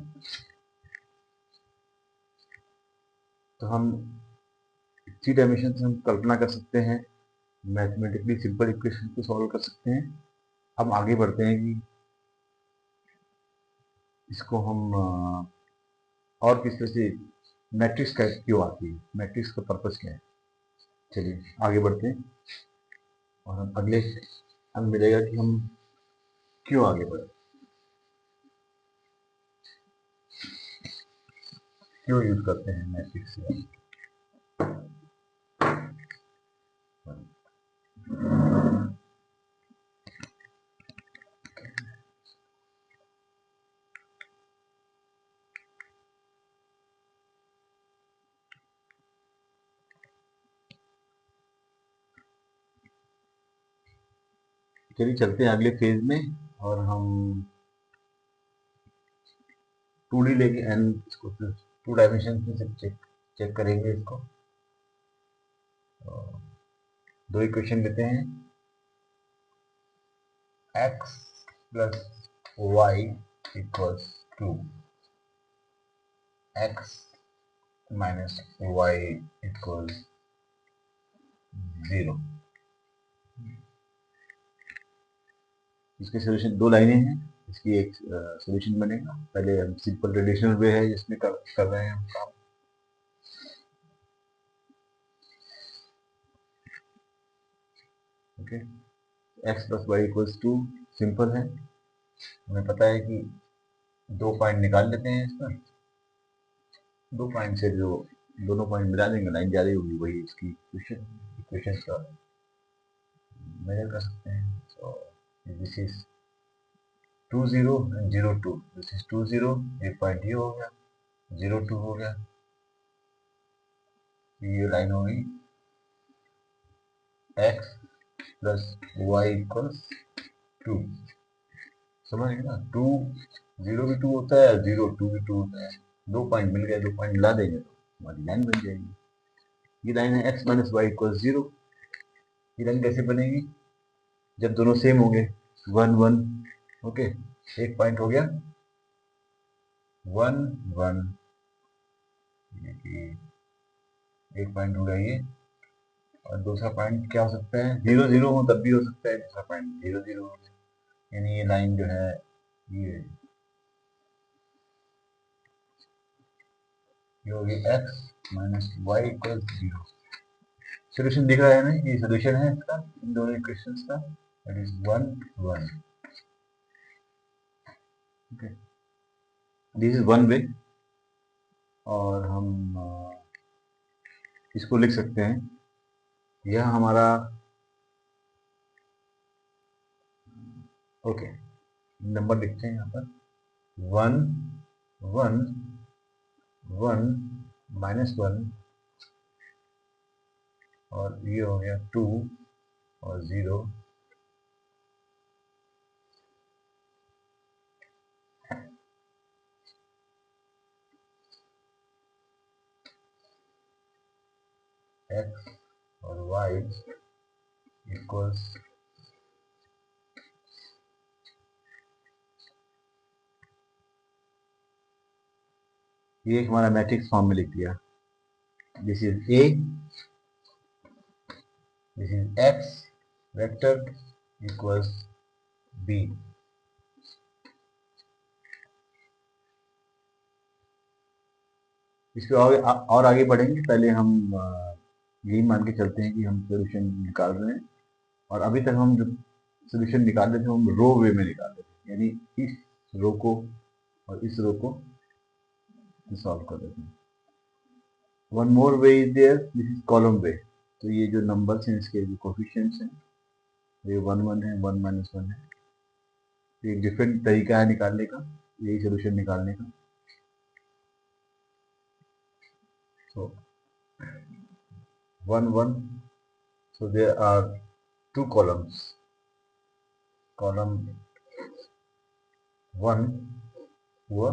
तो हम 3 डायमेंशन से हम कल्पना कर सकते हैं, मैथमेटिकली सिंपल इक्वेशन को सॉल्व कर सकते हैं। हम आगे बढ़ते हैं कि इसको हम और किस तरह से मैट्रिक्स का क्यों आती है, मैट्रिक्स का पर्पस क्या है। चलिए आगे बढ़ते हैं, और हम अगले हमें मिलेगा कि हम क्यों आगे बढ़े, क्यों यूज करते हैं मैट्रिक्स। चलिए चलते हैं अगले फेज में, और हम 2D लेके एंड इसको 2 डायमेंशन से चेक करेंगे इसको। दो इक्वेशन लेते हैं, x plus y equals 2, x minus y equals 0। इसके सोल्यूशन 2 लाइनें हैं, इसकी एक सोल्यूशन बनेगा। पहले हम सिंपल ट्रेडिशनल वे है जिसमें कर रहे हैं हम काम। Okay, x plus y equals 2 simple है, हमें पता है कि 2 पॉइंट निकाल लेते हैं इसमें। 2 पॉइंट से जो दोनों पॉइंट मिला देंगे, लाइन जा रही होगी, वही इसकी इक्वेशन का मेजर कर सकते हैं। So this is 2 0 and 0 2, this is 2 0, एक पॉइंट ये हो गया, 0 2 हो गया, ये लाइन होगी x प्लस वाई इक्वल्स 2। समझ गए ना, 2 0 भी 2 होता है, 0 2 भी 2 होता है। 2 पॉइंट मिल गए, 2 पॉइंट मिला देंगे तो हमारी लाइन बन जाएगी। ये लाइन है x माइनस वाई इक्वल्स 0। ये लाइन कैसे बनेगी, जब दोनों सेम होंगे, 1 1, ओके। एक पॉइंट हो गया 1 1, एक पॉइंट हो गया ये, और दूसरा पॉइंट क्या हो सकता है, 0 0 हो तब भी हो सकता है, दूसरा पॉइंट 0 0 हो गया। यानी ये लाइन जो है ये हो गई x minus y equal 0। Solution दिख रहा है ना, ये सोल्यूशन है इसका, इन दोनों इक्वेशंस का, that is 1 1। Okay, this is one way. और हम इसको लिख सकते हैं, यह हमारा ओके नंबर लिखते हैं यहाँ पर 1 1 1 -1 और ये हो गया 2 और 0। x और y इक्वल्स ये हमारा मैट्रिक्स फॉर्म में लिख दिया। This is a, this is x vector equals b। इसके और आगे बढ़ेंगे, पहले हम यही मान के चलते हैं कि हम सोल्यूशन निकाल रहे हैं। और अभी तक हम जो सोल्यूशन निकाल रहे थे हम रो वे में निकाल रहे थे, यानी इस रो को और इस रो को सॉल्व कर रहे थे। One more way is there, this is column way. तो ये जो नंबर्स हैं इसके जो कोफिशिएंट्स हैं ये 1 1 है, 1 -1 है। तो एक डिफरेंट तरीका है निकालने का, यही सोल्यूशन निकालने का। So 1 1, so there are two columns. Column 1 हुआ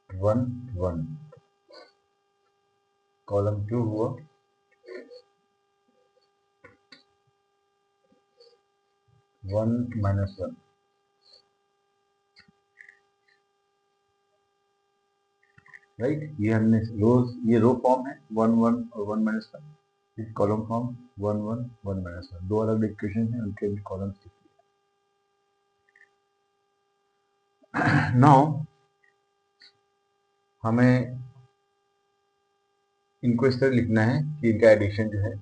1 1, column 2 हुआ 1 -1। राइट, ये हमने ये रो फॉर्म है 1 1 और 1 -1। इस कॉलम फॉर्म 1 1 1 -1, दो अलग इक्वेशन हैं, उनके भी कॉलम्स लिख दिए। नाउ हमें इनको इस तरह लिखना है कि इनका एडिशन जो है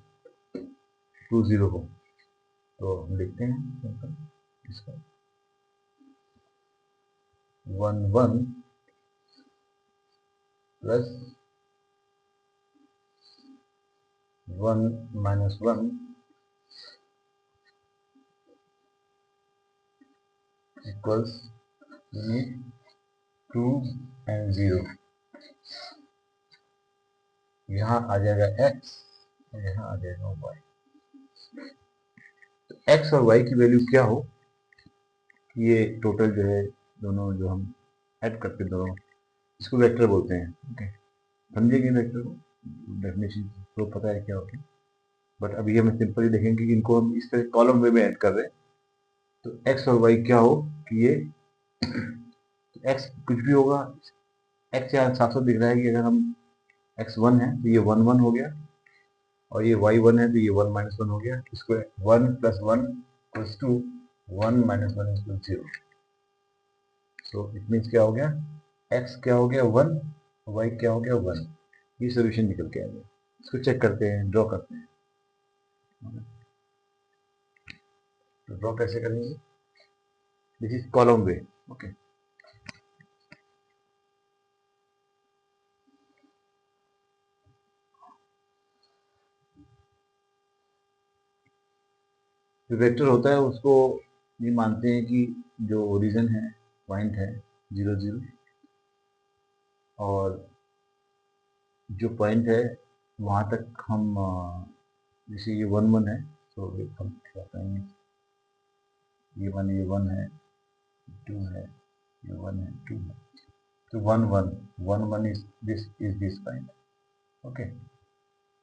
2 0 हो। तो हम लिखते हैं इसका 1 1 प्लस 1 -1 इक्वल्स 2 एंड 0। यहाँ आ जाएगा x और यहाँ आ जाएगा y। तो x और y की वैल्यू क्या हो, ये टोटल जो है दोनों जो हम ऐड करते दोनों, इसको वेक्टर बोलते हैं। ओके, समझेंगे वेक्टर को, डेफिनेशन तो पता है क्या होता है, बट अभी हम सिंपली देखेंगे कि इनको हम इस तरह कॉलम वे में ऐड कर रहे हैं। तो x और y क्या हो कि ये x कुछ भी होगा, x यहाँ साफ साफ दिख रहा है कि अगर हम x 1 है तो ये 1 1 हो गया, और ये y 1 है तो ये 1 -1 हो गया। इसको 1 + 1 = 2, 1 - 1 = 0। सो इट मीन्स क्या हो गया, x क्या हो गया 1, y क्या हो गया 1। ये सोल्यूशन निकल के आ गया। इसको चेक करते हैं, ड्रॉ करते हैं। तो ड्रॉ कैसे करेंगे, this is column way. Okay, जो वेक्टर होता है उसको ये मानते हैं कि जो ओरिजिन है पॉइंट है 0 0, और जो पॉइंट है वहाँ तक हम जैसे ये 1 1 है तो हम क्या कहेंगे, ये 1 है, 2 है, ये 1 है, 2 है। तो 1 1 1 1 is this point. Okay,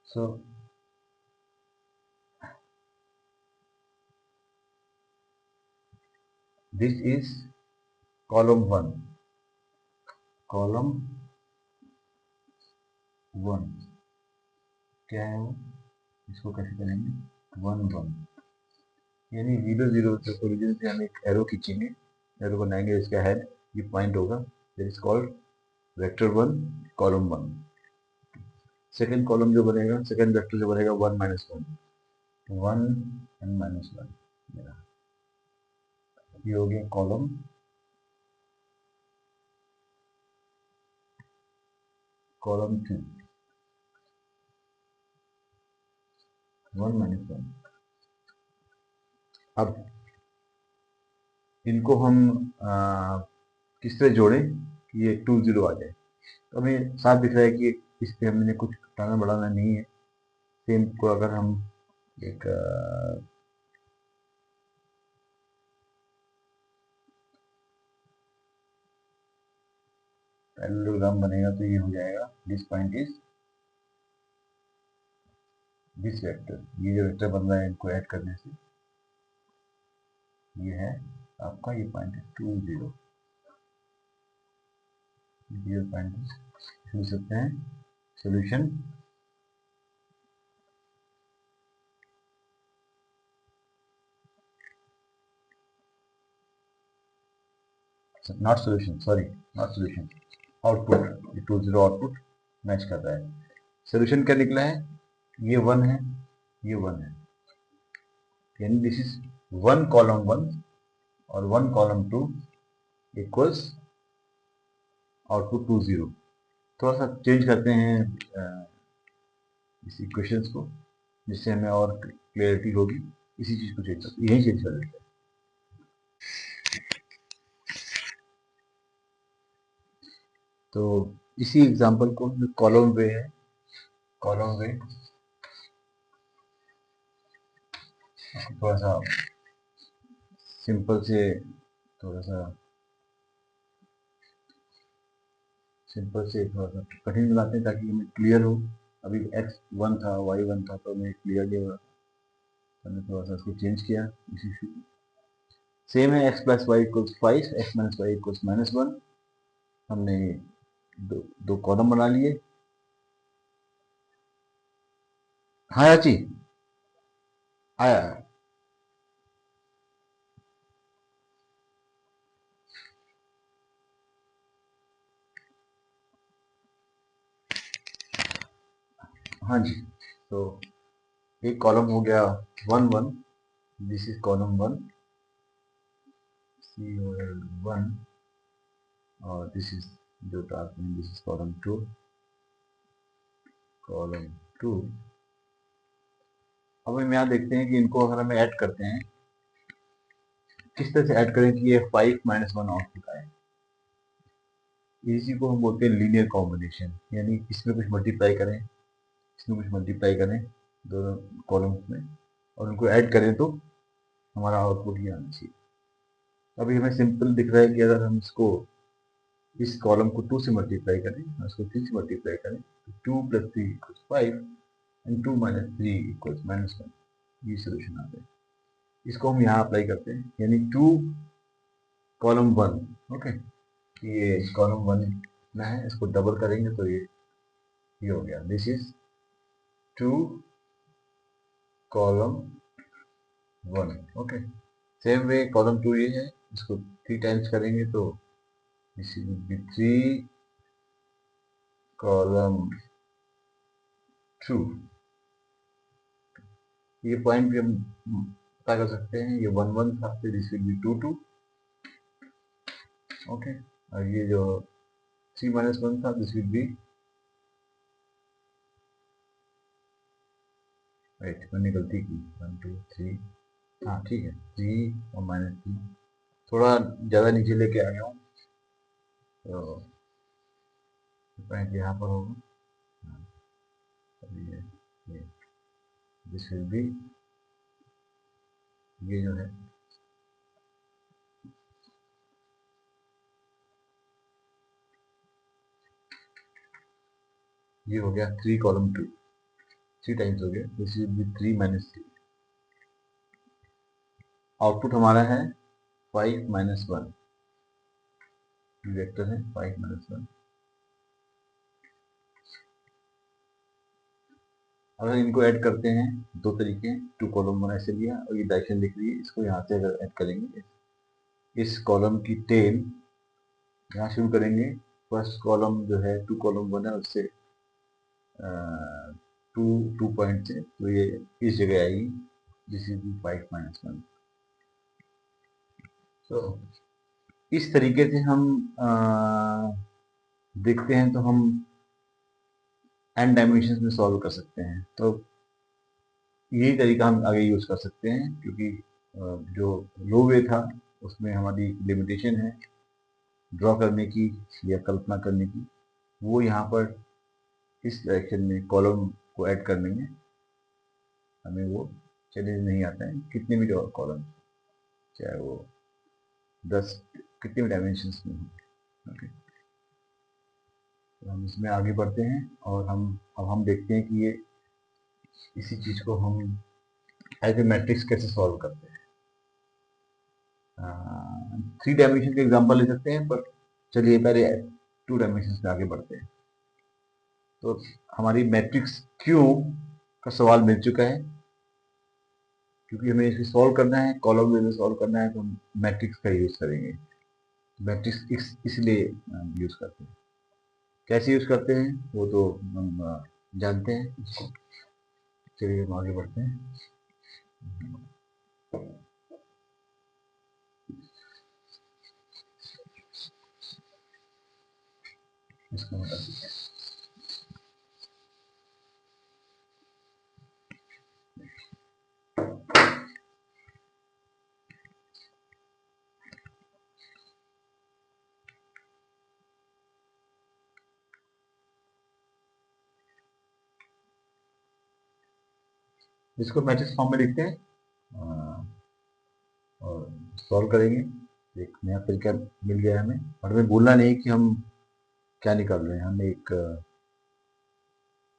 so this is column 1, column 1 क्या है वो, इसको कैसे करेंगे 1 1, यानी 0 0 से ओरिजिन से हम एक एरो खींचेंगे, एरो बनाएंगे, इसका हेड ये पॉइंट होगा, that is called vector 1 column 1। Second column जो बनेगा, सेकेंड वेक्टर जो बनेगा 1 माइनस 1, 1 एंड माइनस 1, ये हो गया कॉलम कॉलम 2, 1 माइनस 1। अब इनको हम किस तरह जोड़ें कि ये 2 0 आ जाए। तो हमें साफ दिख रहा है कि इस पे हमने कुछ घटाना बढ़ाना नहीं है। सेम को अगर हम एक पैरेललोग्राम बनेगा तो ये हो जाएगा, this point is this vector, ये जो वेक्टर बन रहा है इनको ऐड करने से ये है आपका, ये पॉइंट है 2 0, ये पॉइंट लिख सकते हैं solution. Not solution, sorry not solution, output, ये 2 0 आउटपुट मैच कर रहा है। सोल्यूशन क्या निकला है, ये 1 है, ये 1 है, यानी दिस इज 1 कॉलम 1 और 1 कॉलम 2 इक्वल्स आउटपुट 2 0। थोड़ा सा चेंज करते हैं इस इक्वेशंस को, जिससे हमें और क्लियरिटी होगी। इसी चीज को चेंज करते, यही चेंज कर देते हैं। तो इसी एग्जांपल को कॉलम वे है, कॉलम वे थोड़ा सा सिंपल से, थोड़ा सा सिंपल से थोड़ा सा कठिन बनाते हैं ताकि हमें क्लियर हो। अभी x1 था, y1 था, तो हमें क्लियर नहीं हो रहा, हमने थोड़ा सा इसको चेंज किया इस इशू को। सेम है, x plus y equals 5, x minus y equals -1। हमने दो कॉलम बना लिए। हाँ याची आया, हाँ जी। तो एक कॉलम हो गया 1 1, दिस इज कॉलम 1 COL1, और दिस इज जो डार्क में, दिस इज कॉलम 2, कॉलम 2। अब हम यहाँ देखते हैं कि इनको अगर हमें ऐड करते हैं, किस तरह से ऐड करें कि ये 5 माइनस 1 आउटपुट आए। इसी को हम बोलते हैं लीनियर कॉम्बिनेशन, यानी इसमें कुछ मल्टीप्लाई करें, इसमें कुछ मल्टीप्लाई करें दोनों कॉलम्स में, और उनको ऐड करें तो हमारा आउटपुट ये आना चाहिए। अभी हमें सिंपल दिख रहा है कि अगर हम इसको, इस कॉलम को 2 से मल्टीप्लाई करें और इसको 3 से मल्टीप्लाई करें तो 2 plus 3 equals 5 and 2 minus 3 equals -1, ये सोल्यूशन आता है। इसको हम यहाँ अप्लाई करते हैं, यानी 2 कॉलम 1, ओके, ये कॉलम 1 में है, इसको डबल करेंगे तो ये हो गया, this is 2 column 1, okay. Same way column 2 ये है, इसको 3 टाइम्स करेंगे तो दिस विल बी 3 कॉलम 2। ये पॉइंट भी हम पता कर सकते हैं, ये 1 1 था, फिर दिस विल बी 2 2, ओके। और ये जो 3 माइनस 1 था, दिस विल बी, राइट, मैंने गलती की, 1 2 3, हाँ ठीक है, 3 और -3, थोड़ा ज़्यादा नीचे लेके आ गया हूँ, तो पॉइंट यहाँ पर होगा। हाँ, ये दिस विल बी, ये जो है ये हो गया 3 कॉलम 2, 3 टाइम्स हो गया, this will be 3 minus 3। Output हमारा है 5 माइनस 1, वेक्टर है 5 माइनस 1। अगर इनको ऐड करते हैं, दो तरीके हैं, टू कॉलम वन ऐसे लिया और ये डायरेक्शन लिख ली है, इसको यहाँ से अगर ऐड करेंगे, इस कॉलम की टेल यहाँ शुरू करेंगे, फर्स्ट कॉलम जो है टू कॉलम वन है उससे टू टू पॉइंट से, तो ये इस जगह आएगी, दिस इज 5 - 1। तो इस तरीके से हम देखते हैं तो हम n डायमेंशन में सॉल्व कर सकते हैं। तो यही तरीका हम आगे यूज कर सकते हैं, क्योंकि जो लो वे था उसमें हमारी लिमिटेशन है ड्रॉ करने की या कल्पना करने की, वो यहाँ पर इस डायरेक्शन में कॉलम को ऐड करने में हमें वो चैलेंज नहीं आता है, कितने भी कॉलम, चाहे वो 10 कितने भी डायमेंशंस में हो। ओके, तो हम इसमें आगे बढ़ते हैं और हम देखते हैं कि ये इसी चीज को हम एज ए मैट्रिक्स कैसे सॉल्व करते हैं। 3 डायमेंशन के एग्जांपल ले सकते हैं, पर चलिए पहले 2 डायमेंशन में आगे बढ़ते हैं। तो हमारी मैट्रिक्स क्यों का सवाल मिल चुका है, क्योंकि हमें इसे सॉल्व करना है, कॉलम वे में सॉल्व करना है, तो हम मैट्रिक्स का यूज करेंगे। मैट्रिक्स इसलिए यूज करते हैं। कैसे यूज करते हैं वो तो हम जानते हैं इसको। चलिए हम आगे बढ़ते हैं। इसको हटा दीजिए। इसको मैट्रिक्स फॉर्म में लिखते हैं और सॉल्व करेंगे। एक नया तरीका मिल गया हमें, और हमें भूलना नहीं कि हम क्या निकाल रहे हैं। हम एक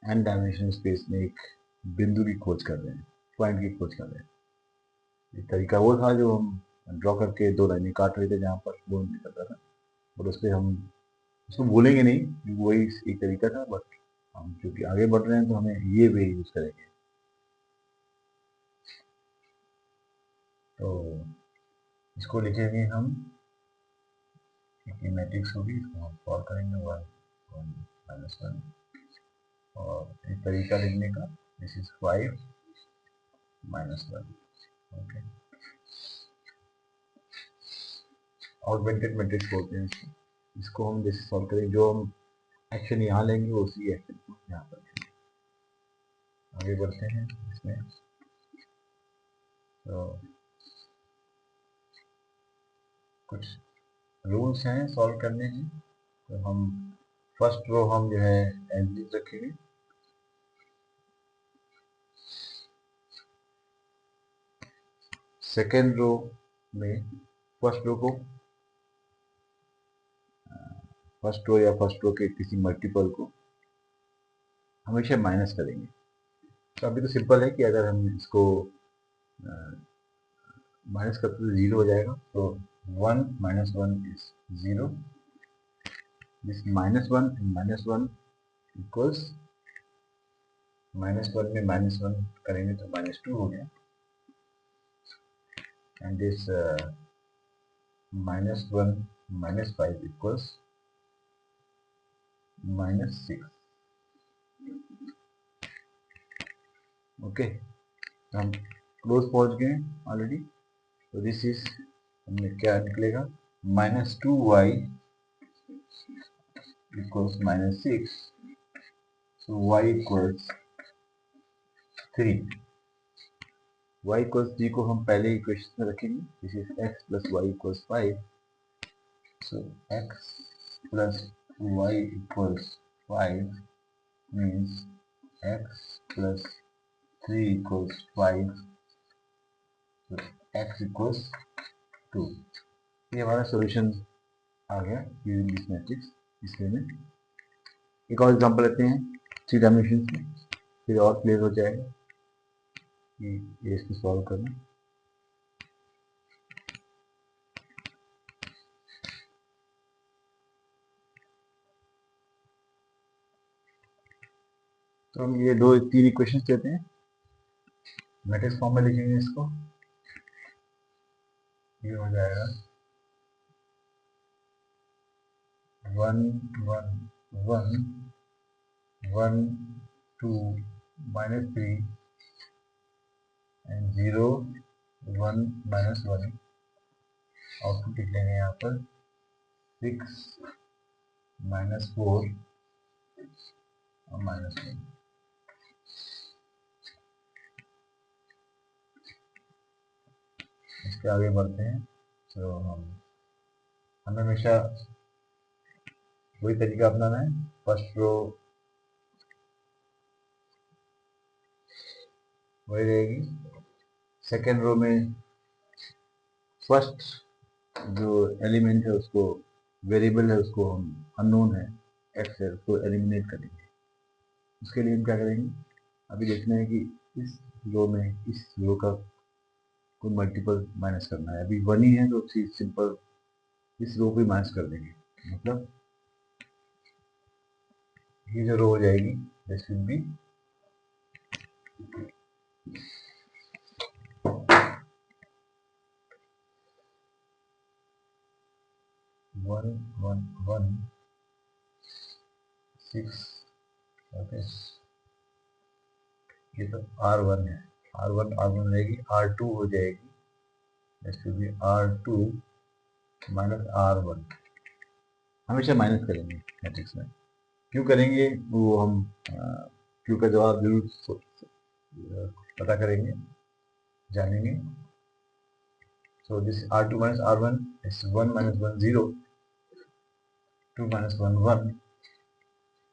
n डायमेंशन स्पेस में एक बिंदु की खोज कर रहे हैं, पॉइंट की खोज कर रहे हैं। एक तरीका वो था जो हम ड्रॉ करके 2 लाइनें काट रहे थे जहाँ पर वो निकलता था, और उस पर हम उसको भूलेंगे नहीं, वही एक तरीका था। बट हम क्योंकि आगे बढ़ रहे हैं तो हमें ये वे यूज करेंगे। तो इसको लिखेंगे हम, मैट्रिक्स होगी, इसको हम सॉल्व करेंगे 1 - 1, और एक तरीका लिखने का, this is 5 - 1। Okay, augmented matrix बोलते हैं इसको। इसको हम जैसे सॉल्व करेंगे, जो हम एक्शन यहाँ लेंगे वो उसी एक्शन को यहाँ पर लेंगे। आगे बढ़ते हैं इसमें। तो कुछ रूल्स हैं सॉल्व करने हैं। तो हम फर्स्ट रो हम जो है एज रखेंगे, सेकेंड रो में फर्स्ट रो या फर्स्ट रो के किसी मल्टीपल को हमेशा माइनस करेंगे। तो अभी तो सिंपल है कि अगर हम इसको माइनस करते तो 0 हो जाएगा। तो 1 - 1 इज 0, दिस -1 and -1 इक्वल्स, -1 में -1 करेंगे तो -2 हो गया, एंड दिस -1 - 5 इक्वल्स -6। ओके, हम क्लोज पहुंच गए ऑलरेडी। तो दिस इज, हमें क्या निकलेगा, -2y equals -6, so y equals 3। y equals 3 को हम पहले इक्वेशन में रखेंगे, this is x plus y equals 5, so x plus y equals 5 means x plus 3 equals 5, so x equals 2। ये हमारा सॉल्यूशन आ गया यूजिंग दिस मैट्रिक्स। इसमें में एक और एग्जांपल लेते हैं 3 डायमेंशन में, फिर और क्लियर हो जाएगा कि ये इसको सॉल्व करना। तो तो हम ये दो तीन इक्वेशंस देते हैं, मैट्रिक्स फॉर्म में लिखेंगे इसको। ये हो जाएगा 1 1 1 1 2 -3 एंड 0 1 -1। आउटपुट लिख लेंगे यहाँ पर 6 -4 और -1। इसके आगे बढ़ते हैं। तो हमें हमेशा वही तरीका अपनाना है। फर्स्ट रो वही रहेगी, सेकेंड रो में फर्स्ट जो एलिमेंट है उसको, वेरिएबल है उसको, हम अननोन है एक्स है, उसको एलिमिनेट करेंगे। उसके लिए हम क्या करेंगे, अभी देखना है कि इस रो में इस रो का कोई मल्टीपल माइनस करना है। अभी 1 ही है तो सिंपल इस रो को माइनस कर देंगे। मतलब ये जो रो हो जाएगी दिस विल बी 1 1 1 6। ओके, ये तो R1 है, R1 रहेगी, R2 हो जाएगी, this will be R2 minus R1। हमेशा माइनस करेंगे मैट्रिक्स में। क्यों करेंगे वो हम क्यों का जवाब जरूर पता करेंगे, जानेंगे। So this R2 minus R1 is 1 -1 0, 2 -1 1,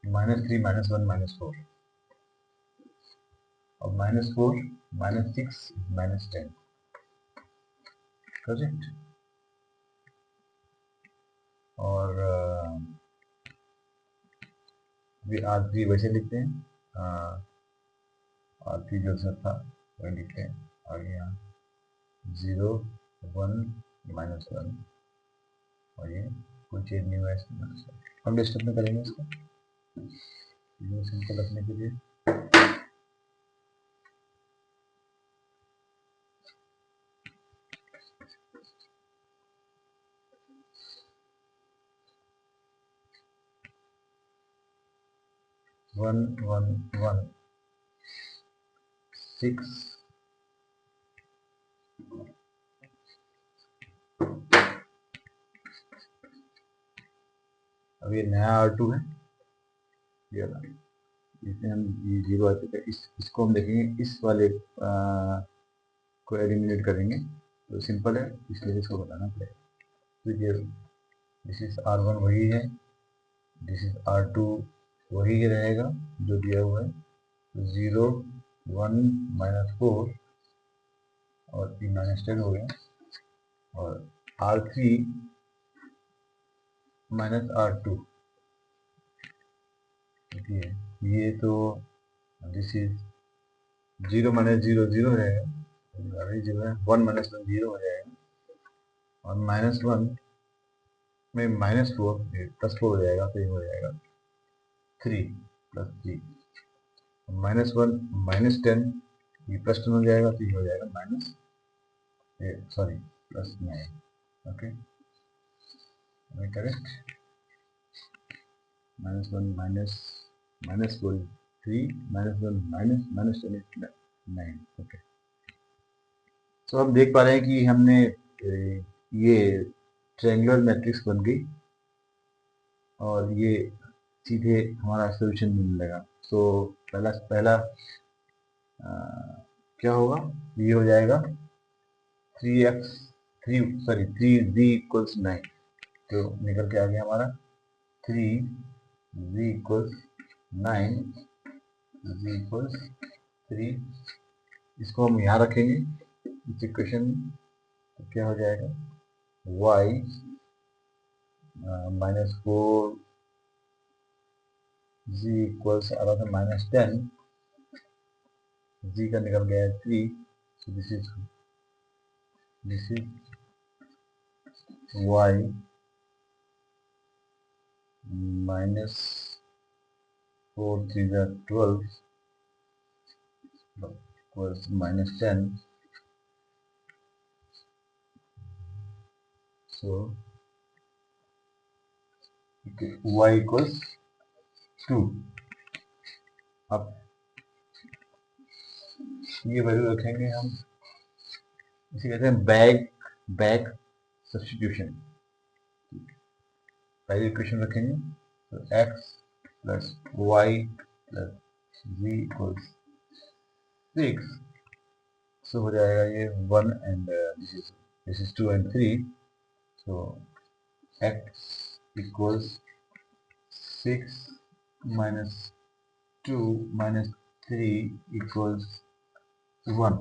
-3 -1 -4, और -4 -6 -10। करेक्ट। और ये R3 वैसे लिखते हैं, R3 जो सर था वही लिखते हैं। और यहाँ 0 1 -1, और ये कोई चेंज नहीं हुआ इसमें -1। हम स्टेप में करेंगे इसको सिंपल रखने के लिए। वन वन वन 6 अब ये नया R2 है, ये वाला, इसमें हम ये 0 आ चुका है। इसको हम देखेंगे, इस वाले को एलिमिनेट करेंगे तो सिंपल है, इसलिए इसको बताना पड़ेगा। तो ये दिस इज R1 वही है, दिस इज R2 वही रहेगा जो दिया हुआ है। 0 1 -4 और 3 -10 हो गया, और R3 -R2 ये तो दिस इज 0 -0 0 रहेगा, 0 है, 1 -1 0 हो जाएगा, और -1 में -4 +4 हो जाएगा, तो ये हो जाएगा 3 + 3, -1 -10 ये +10 हो जाएगा, तो ये हो जाएगा +9। Okay, correct. -1 -4 3 -1 -10 9। ओके, तो हम देख पा रहे हैं कि हमने ये ट्रायंगुलर मैट्रिक्स बन गई, और ये सीधे हमारा सोल्यूशन मिलने लगा। तो पहला क्या होगा, ये हो जाएगा 3z इक्वल्स 9। तो निकल के आ गया हमारा 3z इक्वल्स 9, z इक्वल्स 3। इसको हम यहाँ रखेंगे इस इक्वेशन में, तो क्या हो जाएगा y -4 z इक्वल्स आ रहा था -10, z का निकल गया है 3, so this is y -4 3 12 equals -10. So y equals 2. अब ये वैल्यू रखेंगे हम, इसे कहते हैं बैक सब्स्टिट्यूशन। पहली इक्वेशन रखेंगे तो x प्लस वाई प्लस z इक्वल्स 6। सो हो जाएगा ये 1 and this is 2 and 3। So x equals 6 minus 2 minus 3 equals 1।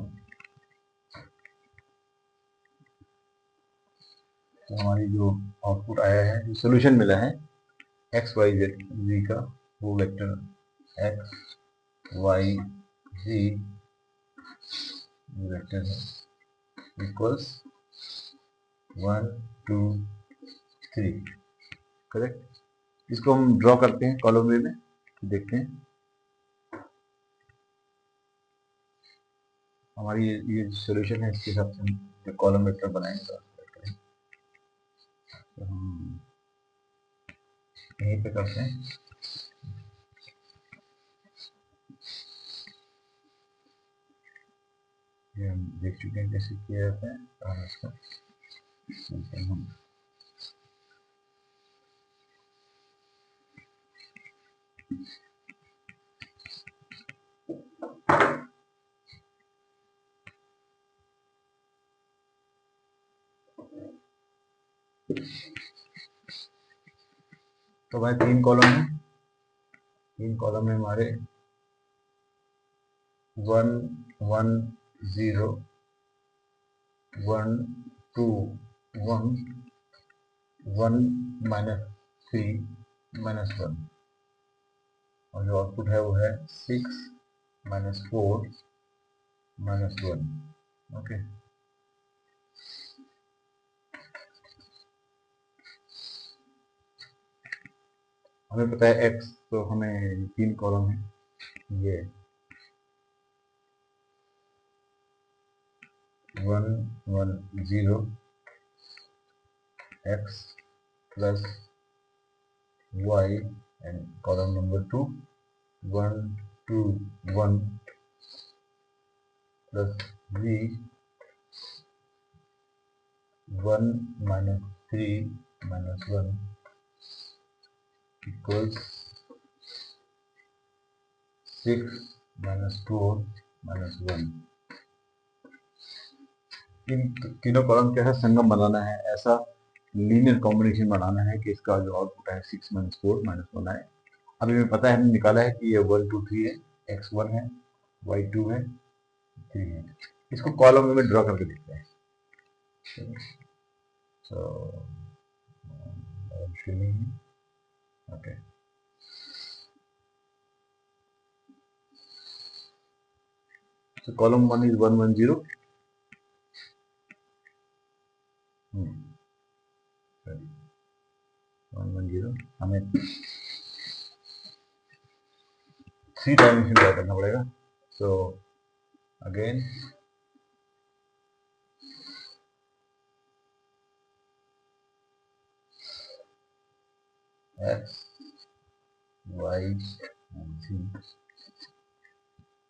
तो हमारी जो आउटपुट आया है, जो सोल्यूशन मिला है एक्स वाई जी का, वो वेक्टर एक्स वाई जी वेक्टर है इक्वल्स 1 2 3। करेक्ट। इसको हम ड्रॉ करते हैं कॉलम वे में, देखते हैं हमारी ये सॉल्यूशन है, इसके हिसाब से हम कॉलम वेक्टर बनाएंगे। तो हम यहीं पे करते हैं। ये हम देख चुके हैं कैसे किया जाता है, और इसका हम तो भाई 3 कॉलम है, 3 कॉलम में हमारे 1 1 0 1 2 1 1 माइनस 3 माइनस 1, और जो आउटपुट है वो है 6 माइनस 4 माइनस 1। ओके, हमें पता है x, तो हमें 3 कॉलम है, ये 1 1 0 x plus y, and column number 2 1 2 1 plus v 1 minus 3 minus 1 equals 6 minus 4 minus 1। इन तीनों कॉलम के साथ संगम बनाना है, ऐसा लीनियर कॉम्बिनेशन बनाना है कि इसका जो आउटपुट है 6 माइनस 4 माइनस 1 आए। अभी हमें पता है, हमने निकाला है कि ये 1 2 3 है, x 1 है, y 2 है, 3 है। इसको कॉलम में ड्रॉ करके देखते हैं। So I'm filling in. Okay. So column 1 is 1 1 0. Sorry. 1 1 0. हमें 3 डायमेंशन ड्रॉ करना पड़ेगा। So again x y and z.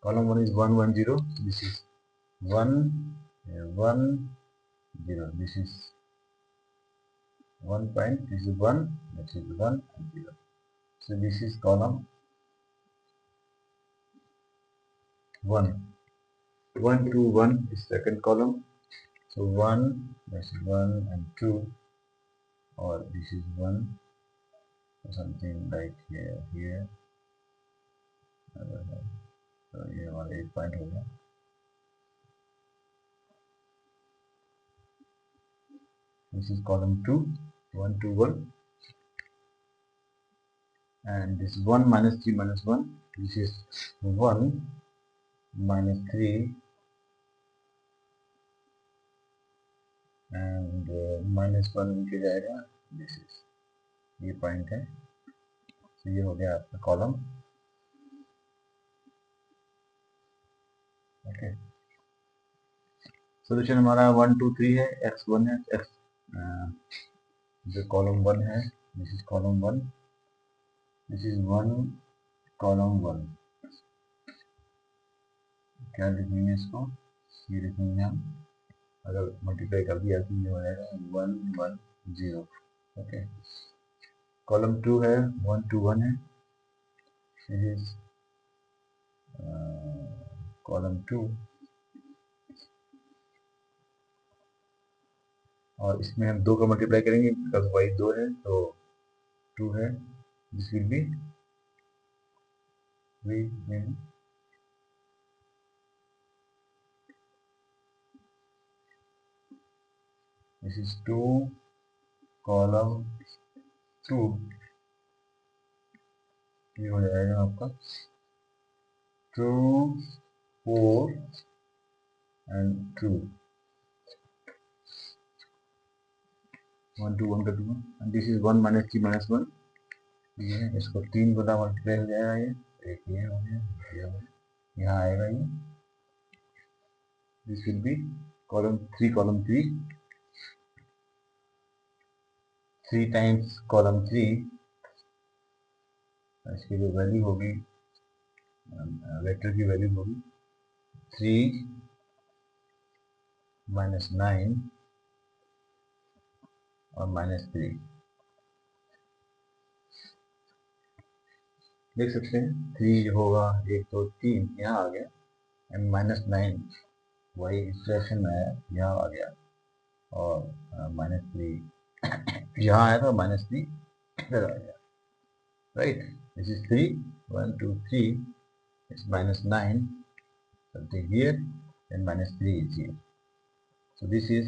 Column 1 is 1 1 0. This is 1 1 0. This is 1 point. This is 1. This is 1 and 0. So this is column 1. 1 2 1 is second column. So 1, that's 1 and 2, or this is 1, something like here. So ये हमारा 1 पॉइंट हो गया। This is column 2, 1 2 1, and this 1 minus 3 minus 1. This is 1 minus 3 and minus 1 नीचे जाएगा। This is ये पॉइंट है। तो ये हो गया आपका कॉलम। ओके, सोल्यूशन हमारा 1 2 3 है, x1 है, x जो कॉलम 1 है, this is column 1, this is 1 column 1। क्या लिखेंगे इसको, ये लिखेंगे हम, अगर मल्टीप्लाई कर दिया तो ये हो जाएगा 1 1 0। ओके, कॉलम 2 है, 1 2 1 है, दिस इज कॉलम 2, और इसमें हम 2 का मल्टीप्लाई करेंगे बिकॉज y 2 है तो 2 है, this will be this is 2 column 2, ये हो जाएगा आपका 2 4 एंड 2, 1 2 1 का 2, and this is 1 minus 3 minus 1, ये इसको 3 गुना मल्टीप्लाई हो जाएगा, ये एक ये हो गया, ये हो गया, यहाँ आएगा ये, this will be column 3 times column 3, इसकी जो वैल्यू होगी, वेक्टर की वैल्यू होगी 3 माइनस 9 और माइनस 3, देख सकते हैं 3 जो होगा 1 2 3 यहाँ आ गया, एंड माइनस 9 वही इंस्ट्रक्शन में आया, यहाँ आ गया, और माइनस 3 यहाँ आया था, माइनस 3 इधर आ गया, right. This is 3 1 2 3, it's minus 9 something here, and minus 3 is here, so this is,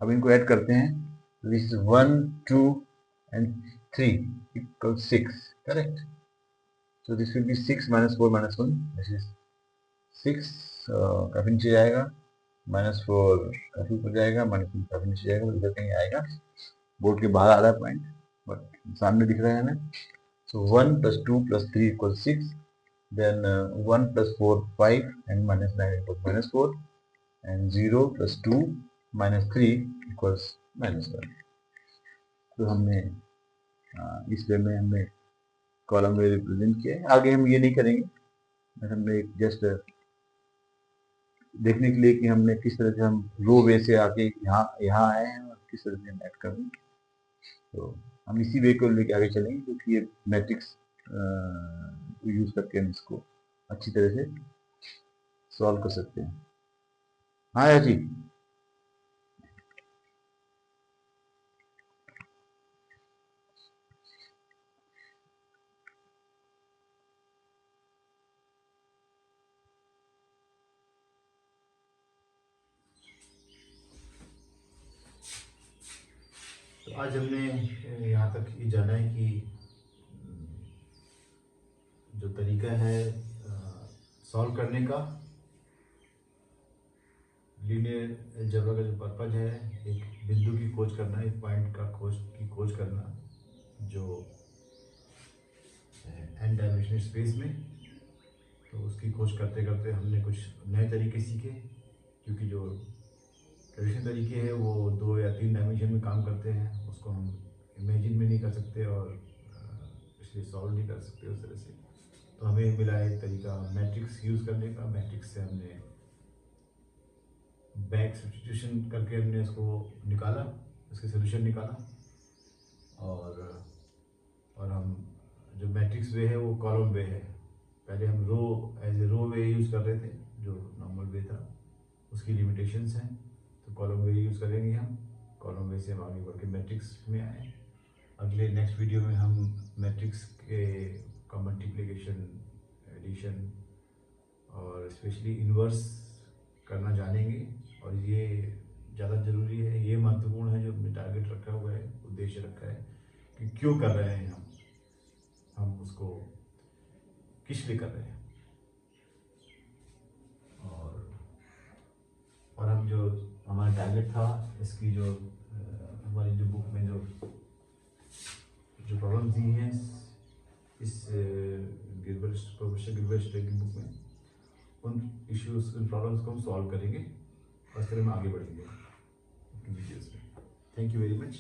अब इनको ऐड करते हैं, so this is 1 2 and 3 equals 6, correct, so this will be 6 minus 4 minus 1, this is 6 काफी नीचे जाएगा, माइनस 4 काफी ऊपर जाएगा, माइनस 3 काफी नीचे जाएगा, इधर कहीं आएगा, बोर्ड के बाहर आ रहा है पॉइंट बट सामने दिख रहा है हमें, so 1 plus 2 plus 3 equals 6, then 1 plus 4 5 and minus 9 equals minus 4, and 0 plus 2 minus 3 equals minus 1। तो हमने इस वे में हमने कॉलम में रिप्रेजेंट किया है, आगे हम ये नहीं करेंगे, हमने जस्ट देखने के लिए कि हमने किस तरह से हम रो वे से आके यहाँ आए हैं और किस तरह से हम ऐड करें, तो हम इसी वे को लेके आगे चलेंगे, क्योंकि ये मैट्रिक्स यूज करके हम इसको अच्छी तरह से सॉल्व कर सकते हैं। हाँ यार जी, तो आज हमने यहाँ तक ये जाना है कि जो तरीका है सॉल्व करने का, लीनियर अलजेब्रा का जो पर्पज है, एक बिंदु की खोज करना, एक पॉइंट का खोज करना जो n डायमेंशनल स्पेस में, तो उसकी खोज करते करते हमने कुछ नए तरीके सीखे, क्योंकि जो ट्रेडिशनल तरीके हैं वो 2 या 3 डायमेंशन में काम करते हैं, उसको हम इमेजिन में नहीं कर सकते और इसलिए सॉल्व नहीं कर सकते उस तरह से। तो हमें मिला एक तरीका मैट्रिक्स यूज़ करने का, मैट्रिक्स से हमने बैक सब्स्टिट्यूशन करके हमने इसको निकाला, इसके सोल्यूशन निकाला, और हम जो मैट्रिक्स वे है वो कॉलम वे है। पहले हम रो as a row way use कर रहे थे, जो नॉर्मल वे था, उसकी लिमिटेशंस हैं, तो कॉलम वे यूज़ करेंगे हम, कॉलम वे से हम आगे बढ़ के मैट्रिक्स में आए। अगले नेक्स्ट वीडियो में हम मैट्रिक्स का मल्टीप्लिकेशन, एडिशन और स्पेशली इन्वर्स करना जानेंगे, और ये ज़्यादा ज़रूरी है, ये महत्वपूर्ण है, जो हमने टारगेट रखा हुआ है, उद्देश्य रखा है कि क्यों कर रहे हैं हम उसको किस लिए कर रहे हैं, और हम जो हमारा टारगेट था, इसकी जो हमारी जो बुक में जो प्रॉब्लम्स दी हैं इस प्रोफेसर गिलबर्ट की बुक में उन इश्यूज उन प्रॉब्लम्स को हम सॉल्व करेंगे और इस तरह हम आगे बढ़ेंगे वीडियोज़ में। Thank you very much.